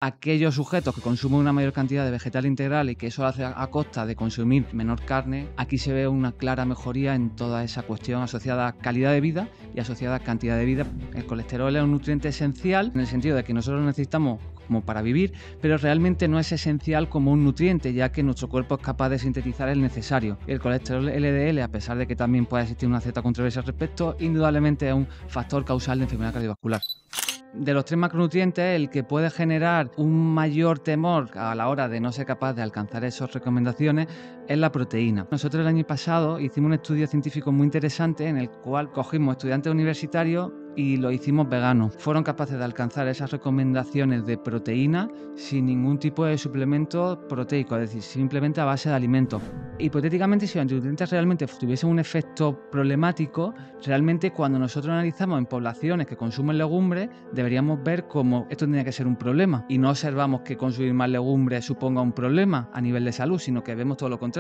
aquellos sujetos que consumen una mayor cantidad de vegetal integral y que eso lo hace a costa de consumir menor carne, aquí se ve una clara mejoría en toda esa cuestión asociada a calidad de vida y asociada a cantidad de vida. El colesterol es un nutriente esencial en el sentido de que nosotros lo necesitamos como para vivir, pero realmente no es esencial como un nutriente, ya que nuestro cuerpo es capaz de sintetizar el necesario. El colesterol LDL, a pesar de que también puede existir una cierta controversia al respecto, indudablemente es un factor causal de enfermedad cardiovascular. De los 3 macronutrientes, el que puede generar un mayor temor a la hora de no ser capaz de alcanzar esas recomendaciones es la proteína. Nosotros el año pasado hicimos un estudio científico muy interesante en el cual cogimos estudiantes universitarios y lo hicimos veganos. Fueron capaces de alcanzar esas recomendaciones de proteína sin ningún tipo de suplemento proteico, es decir, simplemente a base de alimentos. Hipotéticamente, si los nutrientes realmente tuviesen un efecto problemático, realmente cuando nosotros analizamos en poblaciones que consumen legumbres, deberíamos ver cómo esto tendría que ser un problema y no observamos que consumir más legumbres suponga un problema a nivel de salud, sino que vemos todo lo contrario.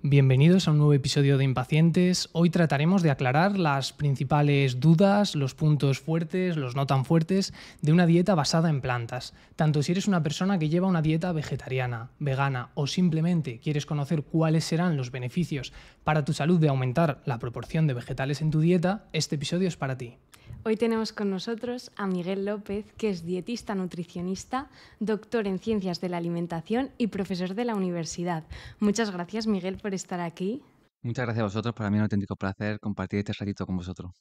Bienvenidos a un nuevo episodio de Impacientes. Hoy trataremos de aclarar las principales dudas, los puntos fuertes, los no tan fuertes de una dieta basada en plantas. Tanto si eres una persona que lleva una dieta vegetariana, vegana o simplemente quieres conocer cuáles serán los beneficios para tu salud de aumentar la proporción de vegetales en tu dieta, este episodio es para ti. Hoy tenemos con nosotros a Miguel López, que es dietista nutricionista, doctor en Ciencias de la Alimentación y profesor de la universidad. Muchas gracias, Miguel, por estar aquí. Muchas gracias a vosotros, para mí es un auténtico placer compartir este ratito con vosotros.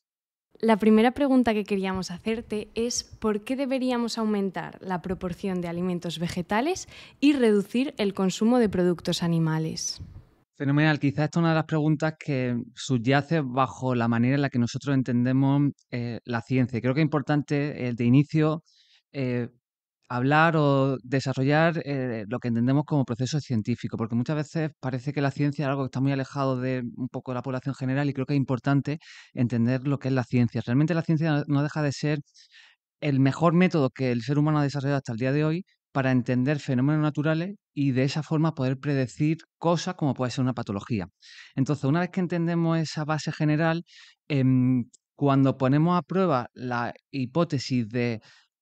La primera pregunta que queríamos hacerte es ¿por qué deberíamos aumentar la proporción de alimentos vegetales y reducir el consumo de productos animales? Fenomenal. Quizás esta es una de las preguntas que subyace bajo la manera en la que nosotros entendemos la ciencia. Creo que es importante de inicio eh, hablar o desarrollar lo que entendemos como proceso científico, porque muchas veces parece que la ciencia es algo que está muy alejado de un poco la población general y creo que es importante entender lo que es la ciencia. Realmente la ciencia no deja de ser el mejor método que el ser humano ha desarrollado hasta el día de hoy para entender fenómenos naturales y de esa forma poder predecir cosas como puede ser una patología. Entonces, una vez que entendemos esa base general, em, cuando ponemos a prueba la hipótesis de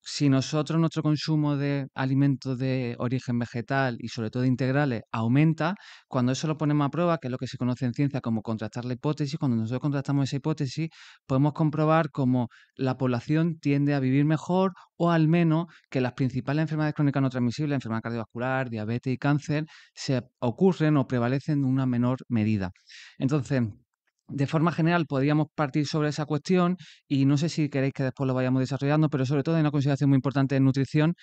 si nosotros nuestro consumo de alimentos de origen vegetal y sobre todo integrales aumenta, cuando eso lo ponemos a prueba, que es lo que se conoce en ciencia como contrastar la hipótesis, cuando nosotros contrastamos esa hipótesis, podemos comprobar cómo la población tiende a vivir mejor o al menos que las principales enfermedades crónicas no transmisibles, enfermedad cardiovascular, diabetes y cáncer, se ocurren o prevalecen en una menor medida. Entonces, de forma general podríamos partir sobre esa cuestión y no sé si queréis que después lo vayamos desarrollando, pero sobre todo hay una consideración muy importante en nutrición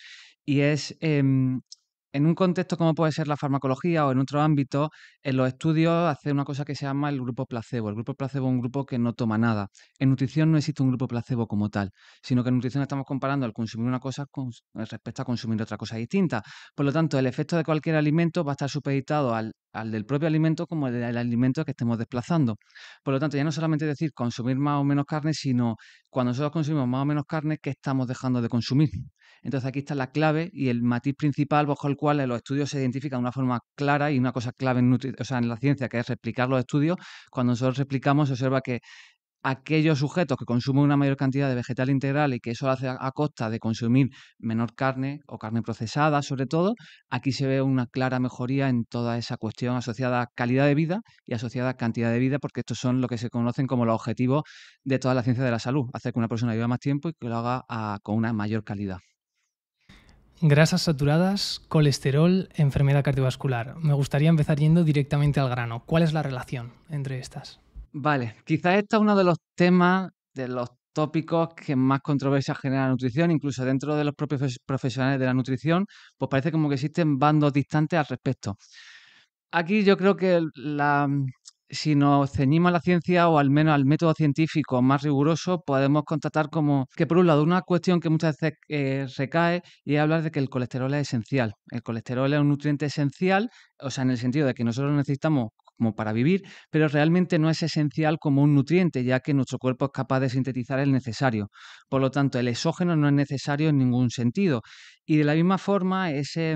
y es en un contexto como puede ser la farmacología o en otro ámbito, en los estudios hace una cosa que se llama el grupo placebo. El grupo placebo es un grupo que no toma nada. En nutrición no existe un grupo placebo como tal, sino que en nutrición estamos comparando al consumir una cosa respecto a consumir otra cosa distinta. Por lo tanto, el efecto de cualquier alimento va a estar supeditado al del propio alimento como el del alimento que estemos desplazando. Por lo tanto, ya no solamente decir consumir más o menos carne, sino cuando nosotros consumimos más o menos carne, ¿qué estamos dejando de consumir? Entonces aquí está la clave y el matiz principal bajo el cual en los estudios se identifica de una forma clara y una cosa clave en la ciencia, que es replicar los estudios. Cuando nosotros replicamos, se observa que aquellos sujetos que consumen una mayor cantidad de vegetal integral y que eso lo hace a costa de consumir menor carne o carne procesada, sobre todo, aquí se ve una clara mejoría en toda esa cuestión asociada a calidad de vida y asociada a cantidad de vida, porque estos son lo que se conocen como los objetivos de toda la ciencia de la salud, hacer que una persona viva más tiempo y que lo haga con una mayor calidad. Grasas saturadas, colesterol, enfermedad cardiovascular. Me gustaría empezar yendo directamente al grano. ¿Cuál es la relación entre estas? Vale, quizás este es uno de los temas, de los tópicos que más controversia genera la nutrición, incluso dentro de los propios profesionales de la nutrición, pues parece como que existen bandos distantes al respecto. Aquí yo creo que si nos ceñimos a la ciencia o al menos al método científico más riguroso, podemos constatar como que, por un lado, una cuestión que muchas veces recae y es hablar de que el colesterol es esencial. El colesterol es un nutriente esencial, o sea, en el sentido de que nosotros lo necesitamos como para vivir, pero realmente no es esencial como un nutriente, ya que nuestro cuerpo es capaz de sintetizar el necesario. Por lo tanto, el exógeno no es necesario en ningún sentido. Y de la misma forma, ese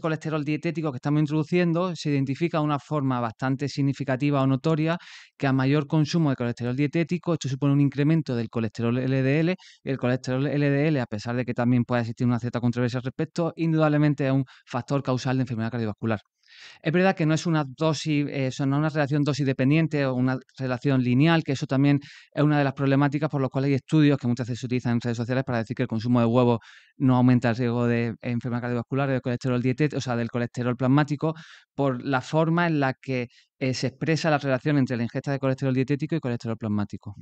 colesterol dietético que estamos introduciendo se identifica de una forma bastante significativa o notoria que a mayor consumo de colesterol dietético, esto supone un incremento del colesterol LDL. El colesterol LDL, a pesar de que también puede existir una cierta controversia al respecto, indudablemente es un factor causal de enfermedad cardiovascular. Es verdad que no es una dosis, no es una relación dosis dependiente o una relación lineal, que eso también es una de las problemáticas por las cuales hay estudios que muchas veces se utilizan en redes sociales para decir que el consumo de huevos no aumenta el riesgo de enfermedad cardiovascular, del colesterol dietético, o sea, del colesterol plasmático, por la forma en la que se expresa la relación entre la ingesta de colesterol dietético y colesterol plasmático.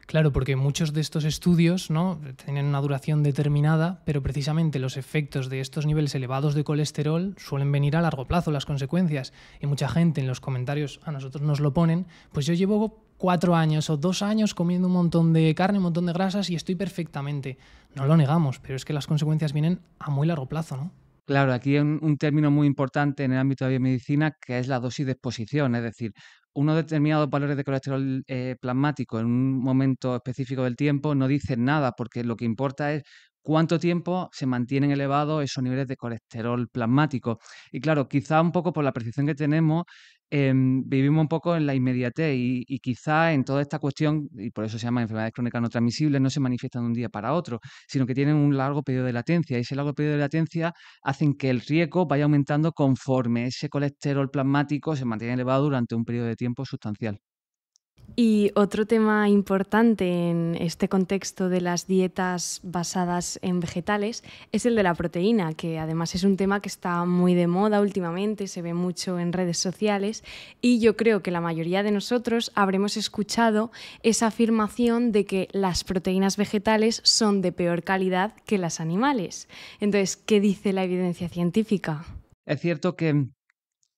Claro, porque muchos de estos estudios, ¿no?, tienen una duración determinada, pero precisamente los efectos de estos niveles elevados de colesterol suelen venir a largo plazo, las consecuencias. Y mucha gente en los comentarios a nosotros nos lo ponen, pues yo llevo 4 años o 2 años comiendo un montón de carne, un montón de grasas y estoy perfectamente. No lo negamos, pero es que las consecuencias vienen a muy largo plazo, ¿no? Claro, aquí hay un término muy importante en el ámbito de la biomedicina que es la dosis de exposición, es decir, unos determinados valores de colesterol plasmático en un momento específico del tiempo no dicen nada, porque lo que importa es cuánto tiempo se mantienen elevados esos niveles de colesterol plasmático. Y claro, quizá un poco por la percepción que tenemos, vivimos un poco en la inmediatez y quizá en toda esta cuestión, y por eso se llama enfermedades crónicas no transmisibles, no se manifiestan de un día para otro, sino que tienen un largo periodo de latencia. Y ese largo periodo de latencia hacen que el riesgo vaya aumentando conforme ese colesterol plasmático se mantiene elevado durante un periodo de tiempo sustancial. Y otro tema importante en este contexto de las dietas basadas en vegetales es el de la proteína, que además es un tema que está muy de moda últimamente, se ve mucho en redes sociales y yo creo que la mayoría de nosotros habremos escuchado esa afirmación de que las proteínas vegetales son de peor calidad que las animales. Entonces, ¿qué dice la evidencia científica? Es cierto que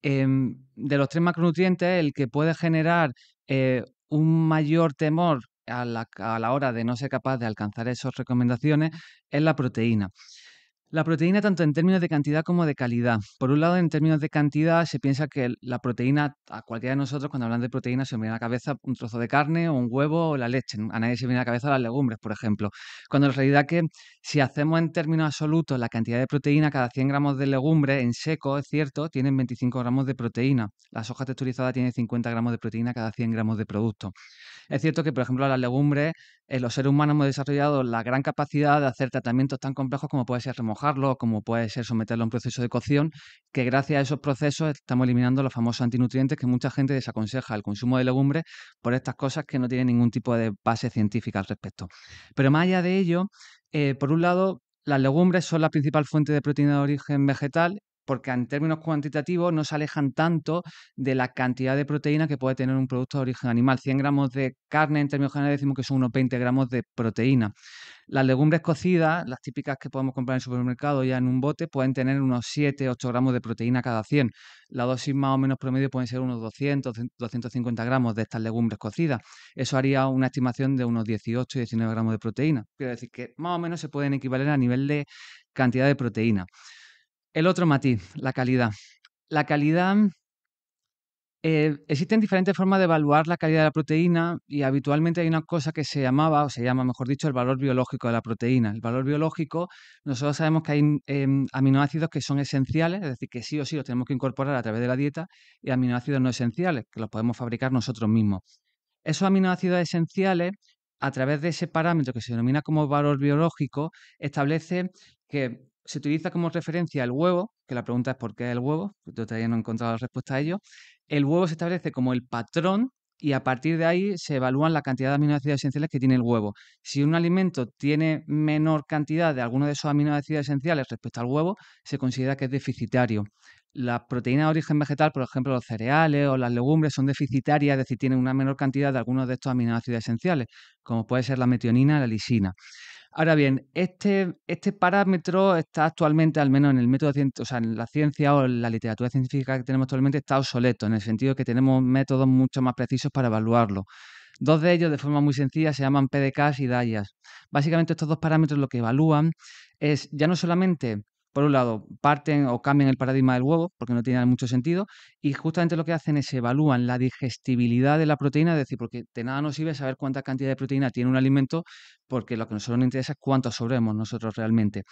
de los 3 macronutrientes, el que puede generar un mayor temor a la hora de no ser capaz de alcanzar esas recomendaciones es la proteína. La proteína tanto en términos de cantidad como de calidad. Por un lado, en términos de cantidad, se piensa que la proteína, a cualquiera de nosotros, cuando hablan de proteína, se me viene a la cabeza un trozo de carne o un huevo o la leche. A nadie se viene a la cabeza las legumbres, por ejemplo. Cuando en realidad que si hacemos en términos absolutos la cantidad de proteína, cada 100 gramos de legumbres en seco, es cierto, tienen 25 gramos de proteína. La soja texturizada tiene 50 gramos de proteína cada 100 gramos de producto. Es cierto que, por ejemplo, las legumbres, los seres humanos hemos desarrollado la gran capacidad de hacer tratamientos tan complejos como puede ser remojarlo, como puede ser someterlo a un proceso de cocción, que gracias a esos procesos estamos eliminando los famosos antinutrientes que mucha gente desaconseja el consumo de legumbres por estas cosas que no tienen ningún tipo de base científica al respecto. Pero más allá de ello, por un lado, las legumbres son la principal fuente de proteína de origen vegetal porque en términos cuantitativos no se alejan tanto de la cantidad de proteína que puede tener un producto de origen animal. 100 gramos de carne, en términos generales, decimos que son unos 20 gramos de proteína. Las legumbres cocidas, las típicas que podemos comprar en el supermercado ya en un bote, pueden tener unos 7-8 gramos de proteína cada 100. La dosis más o menos promedio pueden ser unos 200-250 gramos de estas legumbres cocidas. Eso haría una estimación de unos 18-19 gramos de proteína. Quiero decir que más o menos se pueden equivaler a nivel de cantidad de proteína. El otro matiz, la calidad. La calidad, existen diferentes formas de evaluar la calidad de la proteína y habitualmente hay una cosa que se llamaba, o se llama, mejor dicho, el valor biológico de la proteína. El valor biológico, nosotros sabemos que hay aminoácidos que son esenciales, es decir, que sí o sí los tenemos que incorporar a través de la dieta, y aminoácidos no esenciales, que los podemos fabricar nosotros mismos. Esos aminoácidos esenciales, a través de ese parámetro que se denomina como valor biológico, establece que se utiliza como referencia el huevo, que la pregunta es ¿por qué el huevo? Yo todavía no he encontrado la respuesta a ello. El huevo se establece como el patrón y a partir de ahí se evalúan la cantidad de aminoácidos esenciales que tiene el huevo. Si un alimento tiene menor cantidad de alguno de esos aminoácidos esenciales respecto al huevo, se considera que es deficitario. Las proteínas de origen vegetal, por ejemplo, los cereales o las legumbres son deficitarias, es decir, tienen una menor cantidad de algunos de estos aminoácidos esenciales, como puede ser la metionina y la lisina. Ahora bien, este parámetro está actualmente, al menos en el método o sea, en la ciencia o en la literatura científica que tenemos actualmente, está obsoleto, en el sentido de que tenemos métodos mucho más precisos para evaluarlo. Dos de ellos, de forma muy sencilla, se llaman PDCAAS y DIAS. Básicamente, estos dos parámetros lo que evalúan es ya no solamente por un lado, parten o cambian el paradigma del huevo, porque no tiene mucho sentido, y justamente lo que hacen es evalúan la digestibilidad de la proteína, es decir, porque de nada nos sirve saber cuánta cantidad de proteína tiene un alimento, porque lo que a nosotros nos interesa es cuánto absorbemos nosotros realmente.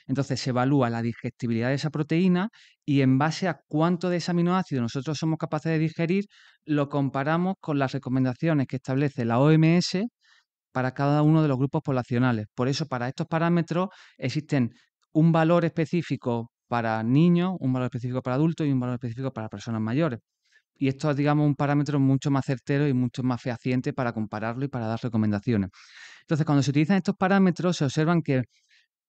Entonces se evalúa la digestibilidad de esa proteína y en base a cuánto de ese aminoácido nosotros somos capaces de digerir, lo comparamos con las recomendaciones que establece la OMS para cada uno de los grupos poblacionales. Por eso, para estos parámetros existen un valor específico para niños, un valor específico para adultos y un valor específico para personas mayores. Y esto es, digamos, un parámetro mucho más certero y mucho más fehaciente para compararlo y para dar recomendaciones. Entonces, cuando se utilizan estos parámetros, se observan que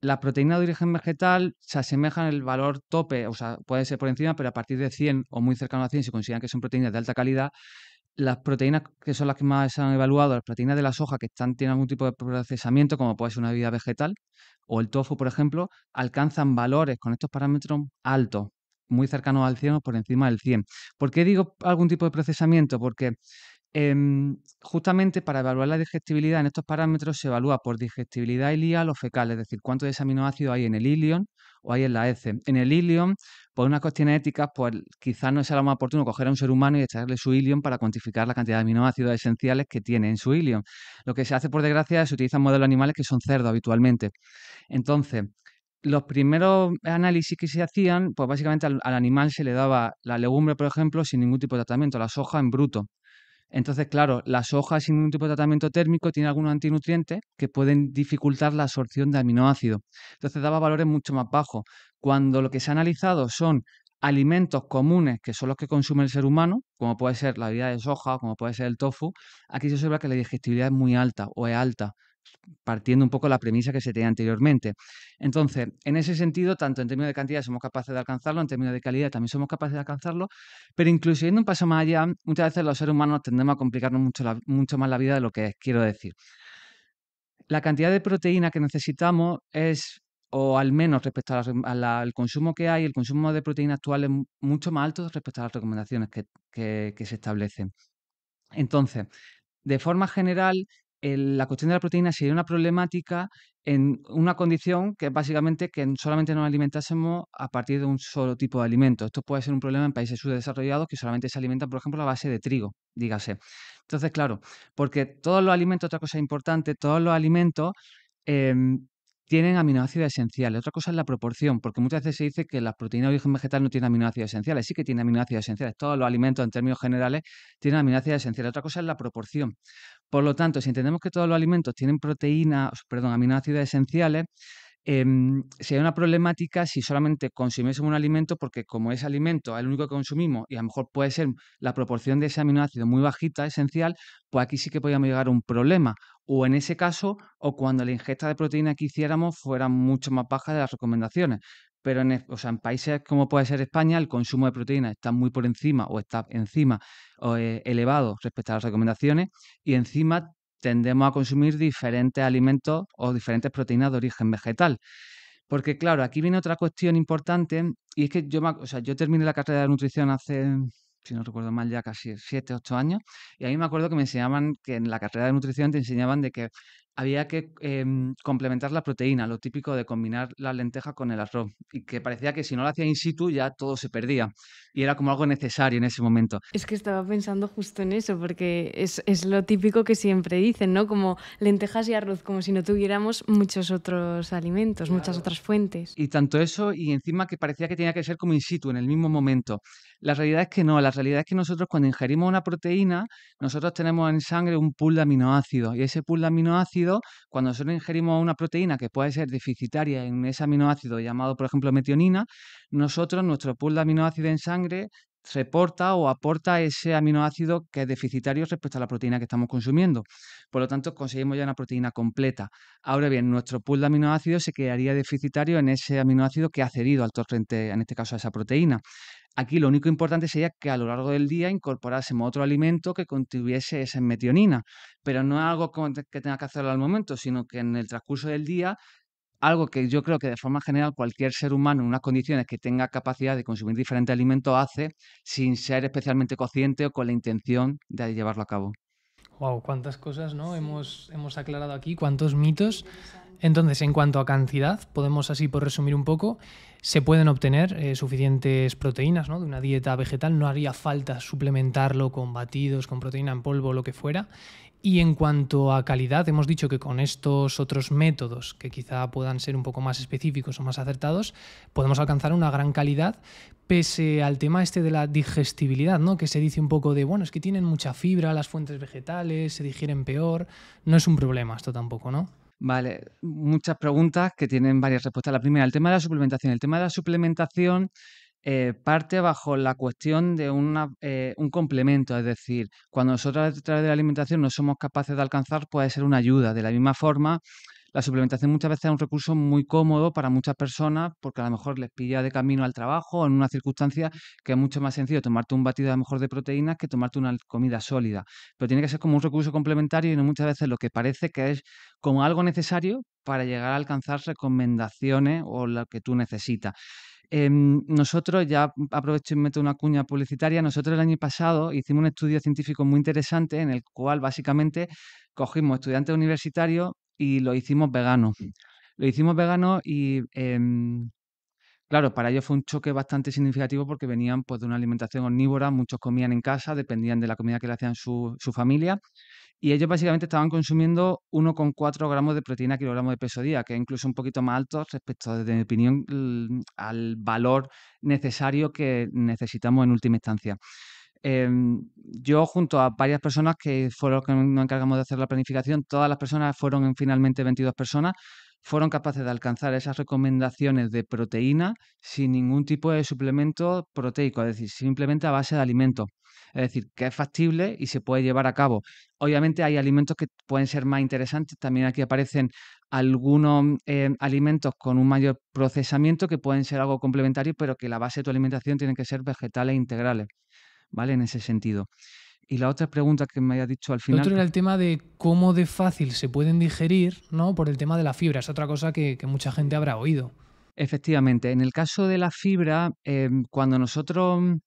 las proteínas de origen vegetal se asemejan al valor tope, o sea, puede ser por encima, pero a partir de 100 o muy cercano a 100, si consideran que son proteínas de alta calidad. Las proteínas que son las que más se han evaluado, las proteínas de la soja que tienen algún tipo de procesamiento, como puede ser una bebida vegetal, o el tofu, por ejemplo, alcanzan valores con estos parámetros altos, muy cercanos al 100 o por encima del 100. ¿Por qué digo algún tipo de procesamiento? Porque justamente para evaluar la digestibilidad en estos parámetros se evalúa por digestibilidad ileal o fecal, es decir, cuánto de ese aminoácido hay en el ilion o hay en la heces. En el ilion, por unas cuestiones éticas, pues quizás no sea lo más oportuno coger a un ser humano y echarle su ilion para cuantificar la cantidad de aminoácidos esenciales que tiene en su ilion. Lo que se hace, por desgracia, es se utilizan modelos animales que son cerdos habitualmente. Entonces, los primeros análisis que se hacían, pues básicamente al animal se le daba la legumbre, por ejemplo, sin ningún tipo de tratamiento, la soja en bruto. Entonces, claro, la soja sin ningún tipo de tratamiento térmico tiene algunos antinutrientes que pueden dificultar la absorción de aminoácidos. Entonces daba valores mucho más bajos. Cuando lo que se ha analizado son alimentos comunes, que son los que consume el ser humano, como puede ser la bebida de soja, como puede ser el tofu, aquí se observa que la digestibilidad es muy alta o es alta, partiendo un poco de la premisa que se tenía anteriormente. Entonces, en ese sentido, tanto en términos de cantidad somos capaces de alcanzarlo, en términos de calidad también somos capaces de alcanzarlo, pero incluso yendo un paso más allá, muchas veces los seres humanos tendemos a complicarnos mucho más la vida de lo que es. Quiero decir, la cantidad de proteína que necesitamos es, o al menos respecto al consumo que hay, el consumo de proteína actual es mucho más alto respecto a las recomendaciones que se establecen. Entonces, de forma general, la cuestión de la proteína sería una problemática en una condición que es básicamente que solamente nos alimentásemos a partir de un solo tipo de alimento. Esto puede ser un problema en países subdesarrollados que solamente se alimentan, por ejemplo, a base de trigo, dígase. Entonces, claro, porque todos los alimentos, otra cosa importante, todos los alimentos em, tienen aminoácidos esenciales. Otra cosa es la proporción, porque muchas veces se dice que las proteínas de origen vegetal no tienen aminoácidos esenciales. Sí que tienen aminoácidos esenciales. Todos los alimentos, en términos generales, tienen aminoácidos esenciales. Otra cosa es la proporción. Por lo tanto, si entendemos que todos los alimentos tienen aminoácidos esenciales, sería una problemática si solamente consumiésemos un alimento, porque como ese alimento es el único que consumimos y a lo mejor puede ser la proporción de ese aminoácido muy bajita, esencial, pues aquí sí que podríamos llegar a un problema. O en ese caso, o cuando la ingesta de proteína que hiciéramos fuera mucho más baja de las recomendaciones. Pero en países como puede ser España, el consumo de proteína está muy por encima o está encima o elevado respecto a las recomendaciones y encima tendemos a consumir diferentes alimentos o diferentes proteínas de origen vegetal. Porque claro, aquí viene otra cuestión importante y es que yo terminé la carrera de nutrición hace, si no recuerdo mal, ya casi 7, 8 años, y a mí me acuerdo que me enseñaban que en la carrera de nutrición te enseñaban de que había que complementar la proteína, lo típico de combinar las lentejas con el arroz, y que parecía que si no lo hacía in situ ya todo se perdía, y era como algo necesario en ese momento. Es que estaba pensando justo en eso, porque es lo típico que siempre dicen, ¿no? Como lentejas y arroz, como si no tuviéramos muchos otros alimentos, muchas otras fuentes. Y tanto eso, y encima que parecía que tenía que ser como in situ, en el mismo momento. La realidad es que no, la realidad es que nosotros cuando ingerimos una proteína, nosotros tenemos en sangre un pool de aminoácidos, y ese pool de aminoácidos, cuando nosotros ingerimos una proteína que puede ser deficitaria en ese aminoácido llamado, por ejemplo, metionina, nuestro pool de aminoácidos en sangre reporta o aporta ese aminoácido que es deficitario respecto a la proteína que estamos consumiendo. Por lo tanto, conseguimos ya una proteína completa. Ahora bien, nuestro pool de aminoácidos se quedaría deficitario en ese aminoácido que ha cedido al torrente, en este caso a esa proteína. Aquí lo único importante sería que a lo largo del día incorporásemos otro alimento que contribuyese esa metionina, pero no es algo que tenga que hacerlo al momento, sino que en el transcurso del día, algo que yo creo que de forma general cualquier ser humano en unas condiciones que tenga capacidad de consumir diferentes alimentos hace sin ser especialmente consciente o con la intención de llevarlo a cabo. Wow, cuántas cosas, ¿no? Hemos aclarado aquí, cuántos mitos. Entonces, en cuanto a cantidad, podemos así por resumir un poco, se pueden obtener suficientes proteínas, ¿no? De una dieta vegetal, no haría falta suplementarlo con batidos, con proteína en polvo, lo que fuera. Y en cuanto a calidad, hemos dicho que con estos otros métodos, que quizá puedan ser un poco más específicos o más acertados, podemos alcanzar una gran calidad, pese al tema este de la digestibilidad, ¿no? Que se dice un poco de, bueno, es que tienen mucha fibra las fuentes vegetales, se digieren peor. No es un problema esto tampoco, ¿no? Vale, muchas preguntas que tienen varias respuestas. La primera, el tema de la suplementación. El tema de la suplementación parte bajo la cuestión de un complemento, es decir, cuando nosotros a través de la alimentación no somos capaces de alcanzar, puede ser una ayuda. De la misma forma, la suplementación muchas veces es un recurso muy cómodo para muchas personas porque a lo mejor les pilla de camino al trabajo o en una circunstancia que es mucho más sencillo tomarte un batido a lo mejor de proteínas que tomarte una comida sólida. Pero tiene que ser como un recurso complementario y no muchas veces lo que parece que es como algo necesario para llegar a alcanzar recomendaciones o lo que tú necesitas. Nosotros, ya aprovecho y meto una cuña publicitaria, nosotros el año pasado hicimos un estudio científico muy interesante en el cual básicamente cogimos estudiantes universitarios y lo hicimos veganos. Lo hicimos veganos y, claro, para ellos fue un choque bastante significativo porque venían pues, de una alimentación omnívora, muchos comían en casa, dependían de la comida que le hacían su familia y ellos básicamente estaban consumiendo 1,4 gramos de proteína kilogramo de peso día, que es incluso un poquito más alto respecto, desde mi opinión, al valor necesario que necesitamos en última instancia. Yo, junto a varias personas que fueron los que nos encargamos de hacer la planificación, todas las personas fueron finalmente 22 personas, fueron capaces de alcanzar esas recomendaciones de proteína sin ningún tipo de suplemento proteico, es decir, simplemente a base de alimentos. Es decir, que es factible y se puede llevar a cabo. Obviamente hay alimentos que pueden ser más interesantes. También aquí aparecen algunos alimentos con un mayor procesamiento que pueden ser algo complementario, pero que la base de tu alimentación tiene que ser vegetales integrales, ¿vale? En ese sentido. Y la otra pregunta que me había dicho al Lo final, otro era el tema de cómo de fácil se pueden digerir, ¿no? Por el tema de la fibra. Es otra cosa que mucha gente habrá oído. efectivamente, en el caso de la fibra, cuando nosotros.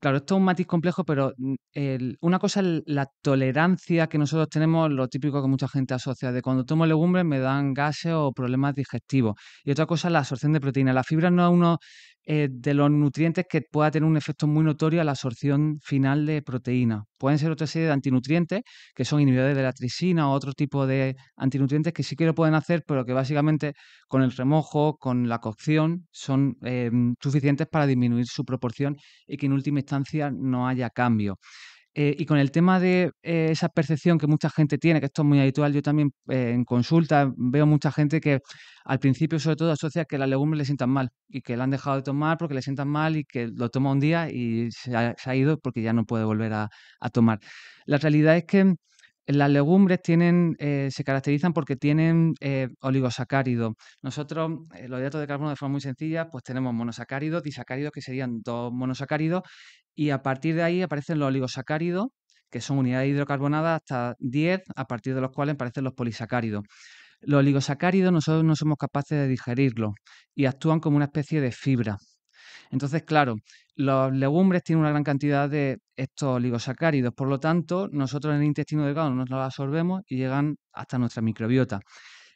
Claro, esto es un matiz complejo, pero una cosa es la tolerancia que nosotros tenemos, lo típico que mucha gente asocia, de cuando tomo legumbres me dan gases o problemas digestivos. Y otra cosa es la absorción de proteína. La fibra no es uno de los nutrientes que pueda tener un efecto muy notorio a la absorción final de proteína. Pueden ser otra serie de antinutrientes, que son inhibidores de la trisina o otro tipo de antinutrientes que sí que lo pueden hacer, pero que básicamente con el remojo, con la cocción, son suficientes para disminuir su proporción y que en última instancia no haya cambio. Y con el tema de esa percepción que mucha gente tiene, que esto es muy habitual, yo también en consulta veo mucha gente que al principio sobre todo asocia que las legumbres le sientan mal y que la han dejado de tomar porque le sientan mal y que lo toma un día y se ha ido porque ya no puede volver a tomar. La realidad es que las legumbres se caracterizan porque tienen oligosacáridos. Nosotros, los hidratos de carbono de forma muy sencilla, pues tenemos monosacáridos, disacáridos, que serían dos monosacáridos, y a partir de ahí aparecen los oligosacáridos, que son unidades hidrocarbonadas hasta 10, a partir de los cuales aparecen los polisacáridos. Los oligosacáridos nosotros no somos capaces de digerirlos y actúan como una especie de fibra. Entonces, claro, las legumbres tienen una gran cantidad de estos oligosacáridos, por lo tanto, nosotros en el intestino delgado no nos los absorbemos y llegan hasta nuestra microbiota.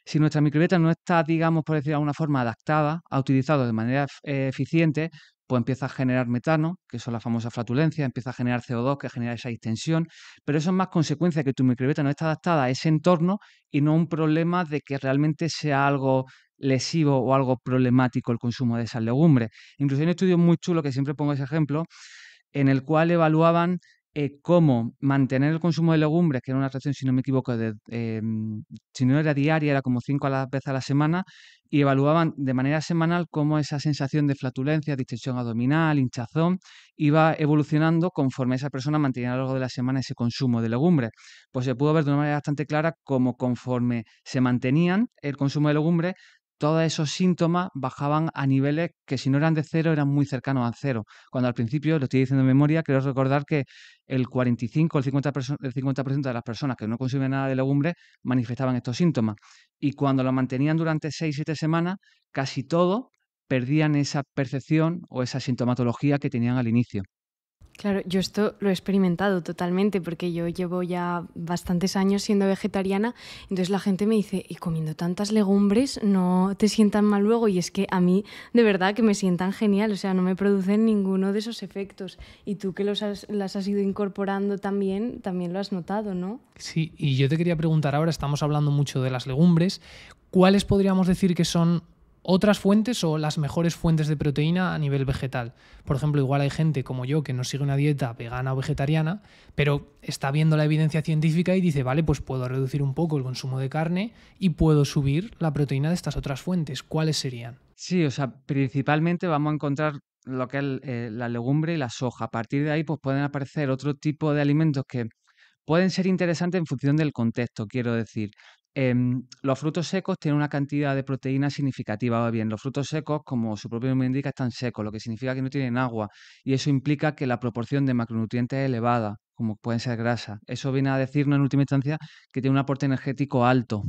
Si nuestra microbiota no está, digamos, por decir de alguna forma, adaptada a utilizarlo de manera eficiente, pues empieza a generar metano, que son las famosas flatulencias, empieza a generar CO2, que genera esa distensión, pero eso es más consecuencia que tu microbiota no está adaptada a ese entorno y no un problema de que realmente sea algo lesivo o algo problemático el consumo de esas legumbres. Incluso hay un estudio muy chulo, que siempre pongo ese ejemplo, en el cual evaluaban cómo mantener el consumo de legumbres, que era una ración, si no me equivoco, si no era diaria, era como 5 veces a la semana, y evaluaban de manera semanal cómo esa sensación de flatulencia, distensión abdominal, hinchazón, iba evolucionando conforme esa persona mantenía a lo largo de la semana ese consumo de legumbres. Pues se pudo ver de una manera bastante clara cómo conforme se mantenían el consumo de legumbres, todos esos síntomas bajaban a niveles que si no eran de cero, eran muy cercanos a cero. Cuando al principio, lo estoy diciendo de memoria, creo recordar que el 45 o el 50% de las personas que no consumen nada de legumbres manifestaban estos síntomas. Y cuando lo mantenían durante 6-7 semanas, casi todos perdían esa percepción o esa sintomatología que tenían al inicio. Claro, yo esto lo he experimentado totalmente porque yo llevo ya bastantes años siendo vegetariana, entonces la gente me dice, y comiendo tantas legumbres no te sientan mal luego, y es que a mí de verdad que me sientan genial, o sea, no me producen ninguno de esos efectos, y tú que las has ido incorporando también lo has notado, ¿no? Sí, y yo te quería preguntar ahora, estamos hablando mucho de las legumbres, ¿cuáles podríamos decir que son otras fuentes o las mejores fuentes de proteína a nivel vegetal? Por ejemplo, igual hay gente como yo que no sigue una dieta vegana o vegetariana, pero está viendo la evidencia científica y dice, vale, pues puedo reducir un poco el consumo de carne y puedo subir la proteína de estas otras fuentes. ¿Cuáles serían? Sí, o sea, principalmente vamos a encontrar lo que es la legumbre y la soja. A partir de ahí, pues pueden aparecer otro tipo de alimentos que pueden ser interesantes en función del contexto, quiero decir. Los frutos secos tienen una cantidad de proteína significativa. O bien, los frutos secos, como su propio nombre indica, están secos, lo que significa que no tienen agua. Y eso implica que la proporción de macronutrientes es elevada, como pueden ser grasa. Eso viene a decirnos en última instancia que tiene un aporte energético alto.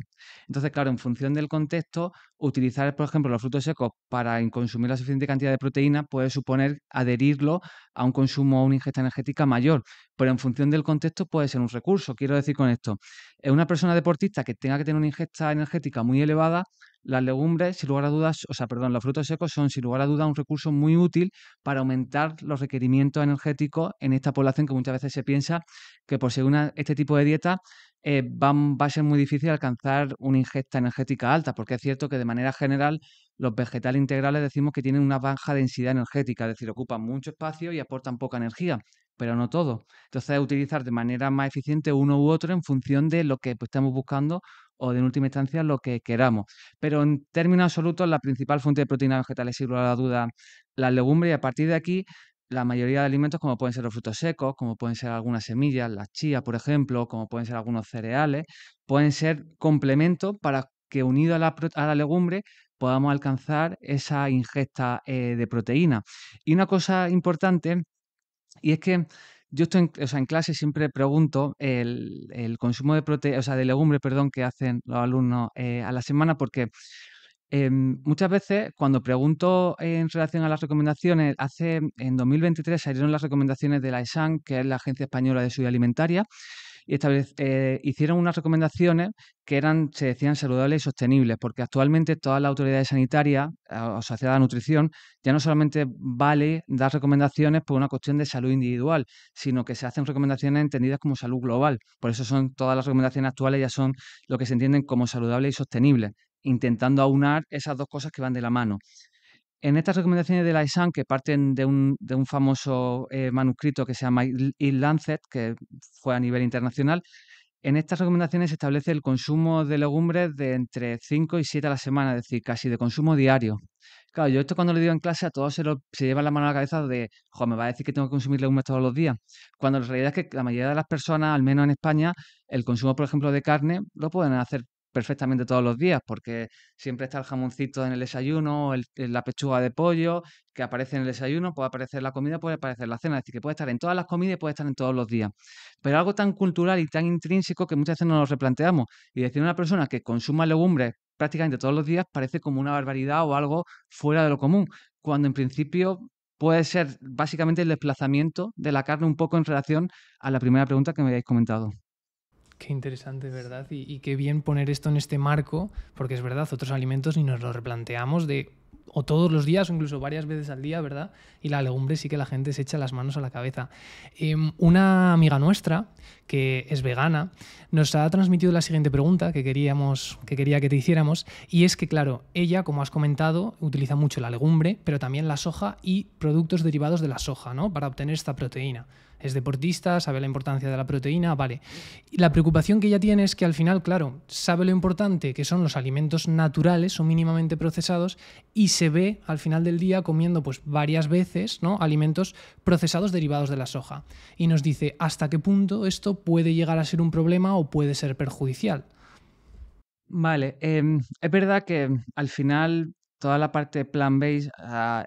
Entonces, claro, en función del contexto, utilizar, por ejemplo, los frutos secos para consumir la suficiente cantidad de proteína puede suponer adherirlo a un consumo o una ingesta energética mayor, pero en función del contexto puede ser un recurso. Quiero decir con esto, una persona deportista que tenga que tener una ingesta energética muy elevada, las legumbres, sin lugar a dudas, o sea, perdón, los frutos secos son, sin lugar a dudas, un recurso muy útil para aumentar los requerimientos energéticos en esta población que muchas veces se piensa que por seguir este tipo de dieta va a ser muy difícil alcanzar una ingesta energética alta, porque es cierto que de manera general los vegetales integrales decimos que tienen una baja densidad energética, es decir, ocupan mucho espacio y aportan poca energía, pero no todo. Entonces, utilizar de manera más eficiente uno u otro en función de lo que pues, estemos buscando o de en última instancia lo que queramos. Pero en términos absolutos, la principal fuente de proteína vegetal es, sin lugar a la duda, las legumbres, y a partir de aquí la mayoría de alimentos, como pueden ser los frutos secos, como pueden ser algunas semillas, la chía, por ejemplo, como pueden ser algunos cereales, pueden ser complementos para que unido a la legumbre podamos alcanzar esa ingesta de proteína. Y una cosa importante, y es que yo estoy o sea, en clase siempre pregunto el consumo de o sea, de legumbre, perdón, que hacen los alumnos a la semana, porque muchas veces, cuando pregunto en relación a las recomendaciones, en 2023 salieron las recomendaciones de la ESAN, que es la Agencia Española de Seguridad Alimentaria, y hicieron unas recomendaciones que se decían saludables y sostenibles, porque actualmente todas las autoridades sanitarias asociadas a la nutrición ya no solamente vale dar recomendaciones por una cuestión de salud individual, sino que se hacen recomendaciones entendidas como salud global. Por eso todas las recomendaciones actuales ya son lo que se entienden como saludables y sostenibles, intentando aunar esas dos cosas que van de la mano. En estas recomendaciones de la ESAN, que parten de un famoso manuscrito que se llama Il Lancet, que fue a nivel internacional, en estas recomendaciones se establece el consumo de legumbres de entre 5 y 7 a la semana, es decir, casi de consumo diario. Claro, yo esto cuando lo digo en clase a todos se llevan la mano a la cabeza de, jo, me va a decir que tengo que consumir legumbres todos los días, cuando la realidad es que la mayoría de las personas, al menos en España, el consumo, por ejemplo, de carne lo pueden hacer perfectamente todos los días, porque siempre está el jamoncito en el desayuno, la pechuga de pollo que aparece en el desayuno, puede aparecer en la comida, puede aparecer en la cena, es decir, que puede estar en todas las comidas y puede estar en todos los días. Pero algo tan cultural y tan intrínseco que muchas veces no nos replanteamos. Y decir a una persona que consuma legumbres prácticamente todos los días parece como una barbaridad o algo fuera de lo común, cuando en principio puede ser básicamente el desplazamiento de la carne un poco en relación a la primera pregunta que me habéis comentado. Qué interesante, ¿verdad? Y qué bien poner esto en este marco, porque es verdad, otros alimentos ni nos lo replanteamos o todos los días o incluso varias veces al día, ¿verdad? Y la legumbre sí que la gente se echa las manos a la cabeza. Una amiga nuestra, que es vegana, nos ha transmitido la siguiente pregunta que quería que te hiciéramos, y es que, claro, ella, como has comentado, utiliza mucho la legumbre, pero también la soja y productos derivados de la soja, ¿no? Para obtener esta proteína. Es deportista, sabe la importancia de la proteína, vale. Y la preocupación que ella tiene es que al final, claro, sabe lo importante que son los alimentos naturales o mínimamente procesados y se ve al final del día comiendo pues varias veces, ¿no?, alimentos procesados derivados de la soja. Y nos dice hasta qué punto esto puede llegar a ser un problema o puede ser perjudicial. Vale, es verdad que al final toda la parte plant-based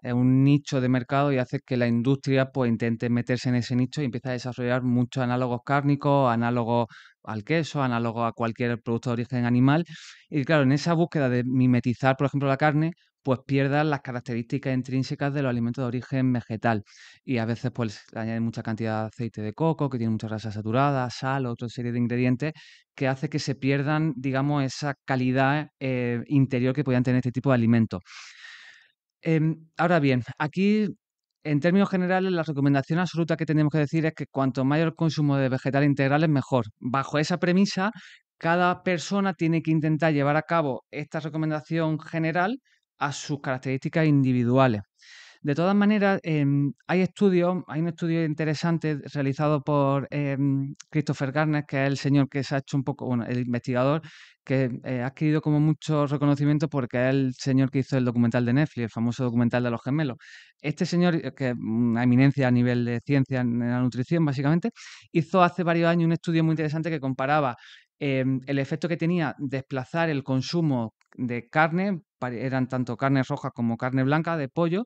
es un nicho de mercado y hace que la industria pues intente meterse en ese nicho y empieza a desarrollar muchos análogos cárnicos, análogos al queso, análogos a cualquier producto de origen animal. Y claro, en esa búsqueda de mimetizar, por ejemplo, la carne, pues pierdan las características intrínsecas de los alimentos de origen vegetal. Y a veces pues le añaden mucha cantidad de aceite de coco, que tiene mucha grasa saturada, sal, otra serie de ingredientes, que hace que se pierdan, digamos, esa calidad interior que podían tener este tipo de alimentos. Ahora bien, aquí, en términos generales, la recomendación absoluta que tenemos que decir es que cuanto mayor consumo de vegetales integrales, mejor. Bajo esa premisa, cada persona tiene que intentar llevar a cabo esta recomendación general a sus características individuales. De todas maneras, hay un estudio interesante realizado por Christopher Garner, que es el señor que se ha hecho un poco, bueno, el investigador, que ha adquirido como mucho reconocimiento porque es el señor que hizo el documental de Netflix, el famoso documental de los gemelos. Este señor, que es una eminencia a nivel de ciencia en la nutrición, básicamente, hizo hace varios años un estudio muy interesante que comparaba el efecto que tenía desplazar el consumo de carne, eran tanto carne roja como carne blanca de pollo,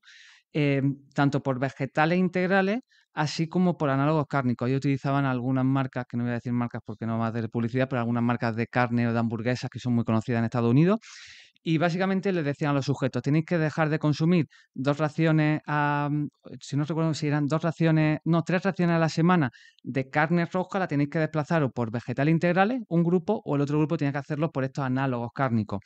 tanto por vegetales integrales, así como por análogos cárnicos. Ellos utilizaban algunas marcas, que no voy a decir marcas porque no va a hacer publicidad, pero algunas marcas de carne o de hamburguesas que son muy conocidas en Estados Unidos. Y básicamente les decían a los sujetos, tenéis que dejar de consumir 2 raciones, si no recuerdo si eran 2 raciones, no, 3 raciones a la semana de carne roja, la tenéis que desplazar o por vegetales integrales, un grupo, o el otro grupo tiene que hacerlo por estos análogos cárnicos.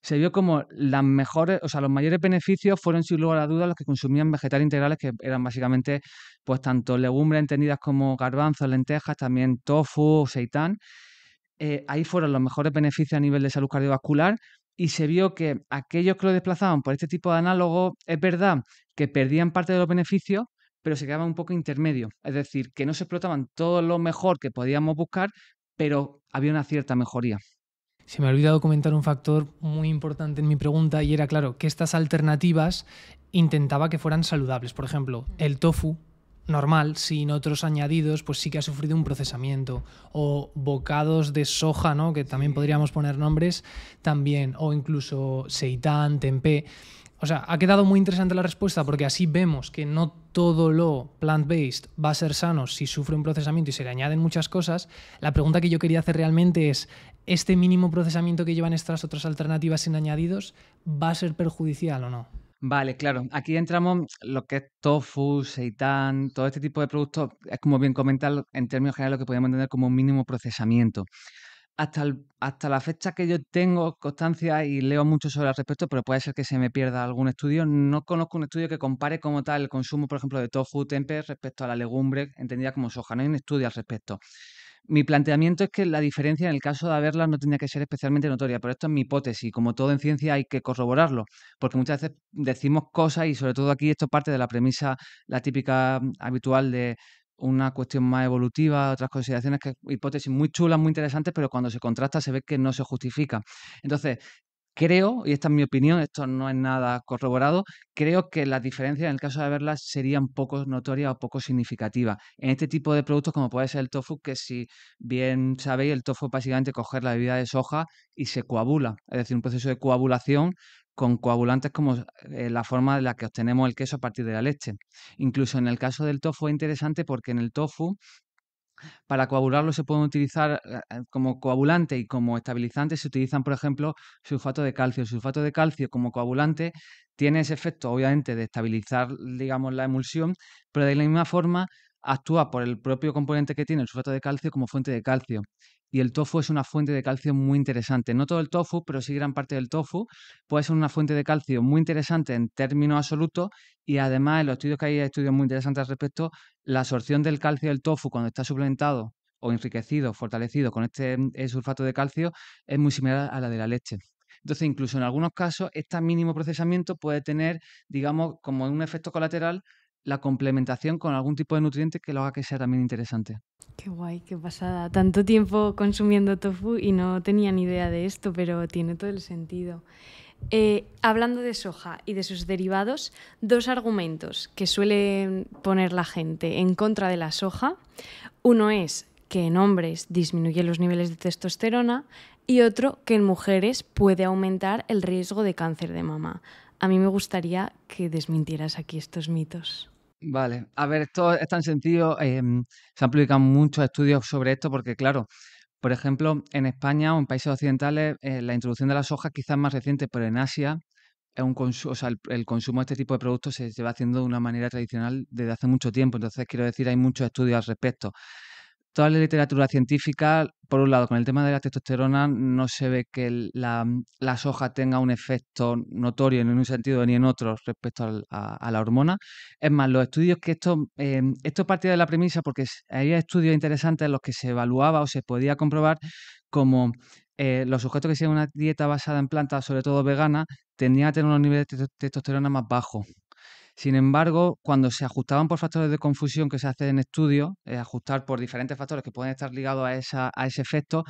Se vio como las mejores, o sea, los mayores beneficios fueron sin lugar a dudas los que consumían vegetales integrales, que eran básicamente, pues tanto legumbres entendidas como garbanzos, lentejas, también tofu, seitán. Ahí fueron los mejores beneficios a nivel de salud cardiovascular y se vio que aquellos que lo desplazaban por este tipo de análogos, es verdad que perdían parte de los beneficios, pero se quedaban un poco intermedios. Es decir, que no se explotaban todo lo mejor que podíamos buscar, pero había una cierta mejoría. Se me ha olvidado comentar un factor muy importante en mi pregunta y era, claro, que estas alternativas intentaba que fueran saludables. Por ejemplo, el tofu normal, sin otros añadidos, pues sí que ha sufrido un procesamiento. O bocados de soja, ¿no? Que también podríamos poner nombres, también. O incluso seitán, tempeh. O sea, ha quedado muy interesante la respuesta porque así vemos que no todo lo plant-based va a ser sano si sufre un procesamiento y se le añaden muchas cosas. La pregunta que yo quería hacer realmente es, ¿este mínimo procesamiento que llevan estas otras alternativas sin añadidos va a ser perjudicial o no? Vale, claro. Aquí entramos lo que es tofu, seitán, todo este tipo de productos, es como bien comentar, en términos generales lo que podríamos entender como un mínimo procesamiento. Hasta la fecha que yo tengo constancia y leo mucho sobre el respecto, pero puede ser que se me pierda algún estudio. No conozco un estudio que compare como tal el consumo, por ejemplo, de tofu, tempeh respecto a la legumbre entendida como soja. No hay un estudio al respecto. Mi planteamiento es que la diferencia en el caso de haberlas no tendría que ser especialmente notoria, pero esto es mi hipótesis. Como todo en ciencia hay que corroborarlo, porque muchas veces decimos cosas y sobre todo aquí esto parte de la premisa, la típica habitual de una cuestión más evolutiva, otras consideraciones que hipótesis muy chulas, muy interesantes, pero cuando se contrasta se ve que no se justifica. Entonces, creo, y esta es mi opinión, esto no es nada corroborado, creo que las diferencias en el caso de verlas serían poco notorias o poco significativas. En este tipo de productos, como puede ser el tofu, que si bien sabéis, el tofu es básicamente coger la bebida de soja y se coagula, es decir, un proceso de coagulación con coagulantes como la forma en la que obtenemos el queso a partir de la leche. Incluso en el caso del tofu es interesante porque en el tofu para coagularlo se pueden utilizar como coagulante y como estabilizante. Se utilizan, por ejemplo, sulfato de calcio. El sulfato de calcio como coagulante tiene ese efecto, obviamente, de estabilizar, digamos, la emulsión, pero de la misma forma actúa por el propio componente que tiene el sulfato de calcio como fuente de calcio. Y el tofu es una fuente de calcio muy interesante. No todo el tofu, pero sí gran parte del tofu puede ser una fuente de calcio muy interesante en términos absolutos y además en los estudios que hay estudios muy interesantes al respecto, la absorción del calcio del tofu cuando está suplementado o enriquecido, fortalecido con este sulfato de calcio es muy similar a la de la leche. Entonces, incluso en algunos casos, este mínimo procesamiento puede tener, digamos, como un efecto colateral, la complementación con algún tipo de nutriente que lo haga que sea también interesante. Qué guay, qué pasada. Tanto tiempo consumiendo tofu y no tenía ni idea de esto, pero tiene todo el sentido. Hablando de soja y de sus derivados, dos argumentos que suele poner la gente en contra de la soja. Uno es que en hombres disminuye los niveles de testosterona y otro que en mujeres puede aumentar el riesgo de cáncer de mama. A mí me gustaría que desmintieras aquí estos mitos. Vale, a ver, esto es tan sencillo. Se han publicado muchos estudios sobre esto porque, claro, por ejemplo, en España o en países occidentales, la introducción de la soja quizás es más reciente, pero en Asia o sea, el consumo de este tipo de productos se lleva haciendo de una manera tradicional desde hace mucho tiempo. Entonces, quiero decir, hay muchos estudios al respecto. Toda la literatura científica, por un lado, con el tema de la testosterona, no se ve que la soja tenga un efecto notorio ni en un sentido ni en otro respecto a la hormona. Es más, los estudios que esto partía de la premisa porque había estudios interesantes en los que se evaluaba o se podía comprobar como los sujetos que hacían una dieta basada en plantas, sobre todo vegana, tendían a tener unos niveles de testosterona más bajos. Sin embargo, cuando se ajustaban por factores de confusión que se hacen en estudios, ajustar por diferentes factores que pueden estar ligados a ese efecto,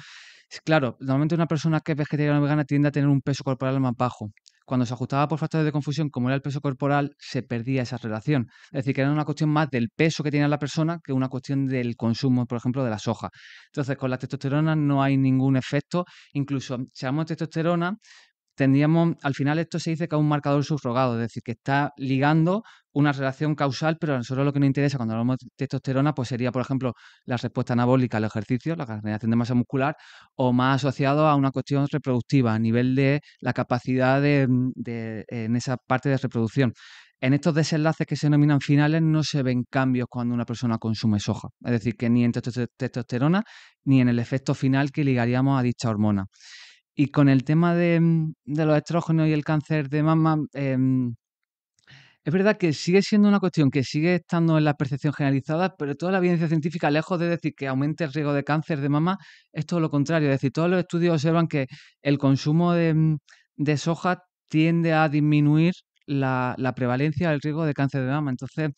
claro, normalmente una persona que es vegetariana o vegana tiende a tener un peso corporal más bajo. Cuando se ajustaba por factores de confusión, como era el peso corporal, se perdía esa relación. Es decir, que era una cuestión más del peso que tenía la persona que una cuestión del consumo, por ejemplo, de la soja. Entonces, con la testosterona no hay ningún efecto. Incluso si hablamos de testosterona, al final esto se dice que es un marcador subrogado, es decir, que está ligando una relación causal, pero a nosotros lo que nos interesa cuando hablamos de testosterona, pues sería, por ejemplo, la respuesta anabólica al ejercicio, la generación de masa muscular, o más asociado a una cuestión reproductiva, a nivel de la capacidad en esa parte de reproducción. En estos desenlaces que se denominan finales no se ven cambios cuando una persona consume soja, es decir, que ni en testosterona ni en el efecto final que ligaríamos a dicha hormona. Y con el tema de los estrógenos y el cáncer de mama, es verdad que sigue siendo una cuestión que sigue estando en la percepción generalizada, pero toda la evidencia científica, lejos de decir que aumente el riesgo de cáncer de mama, es todo lo contrario. Es decir, todos los estudios observan que el consumo de soja tiende a disminuir la prevalencia del riesgo de cáncer de mama. Entonces,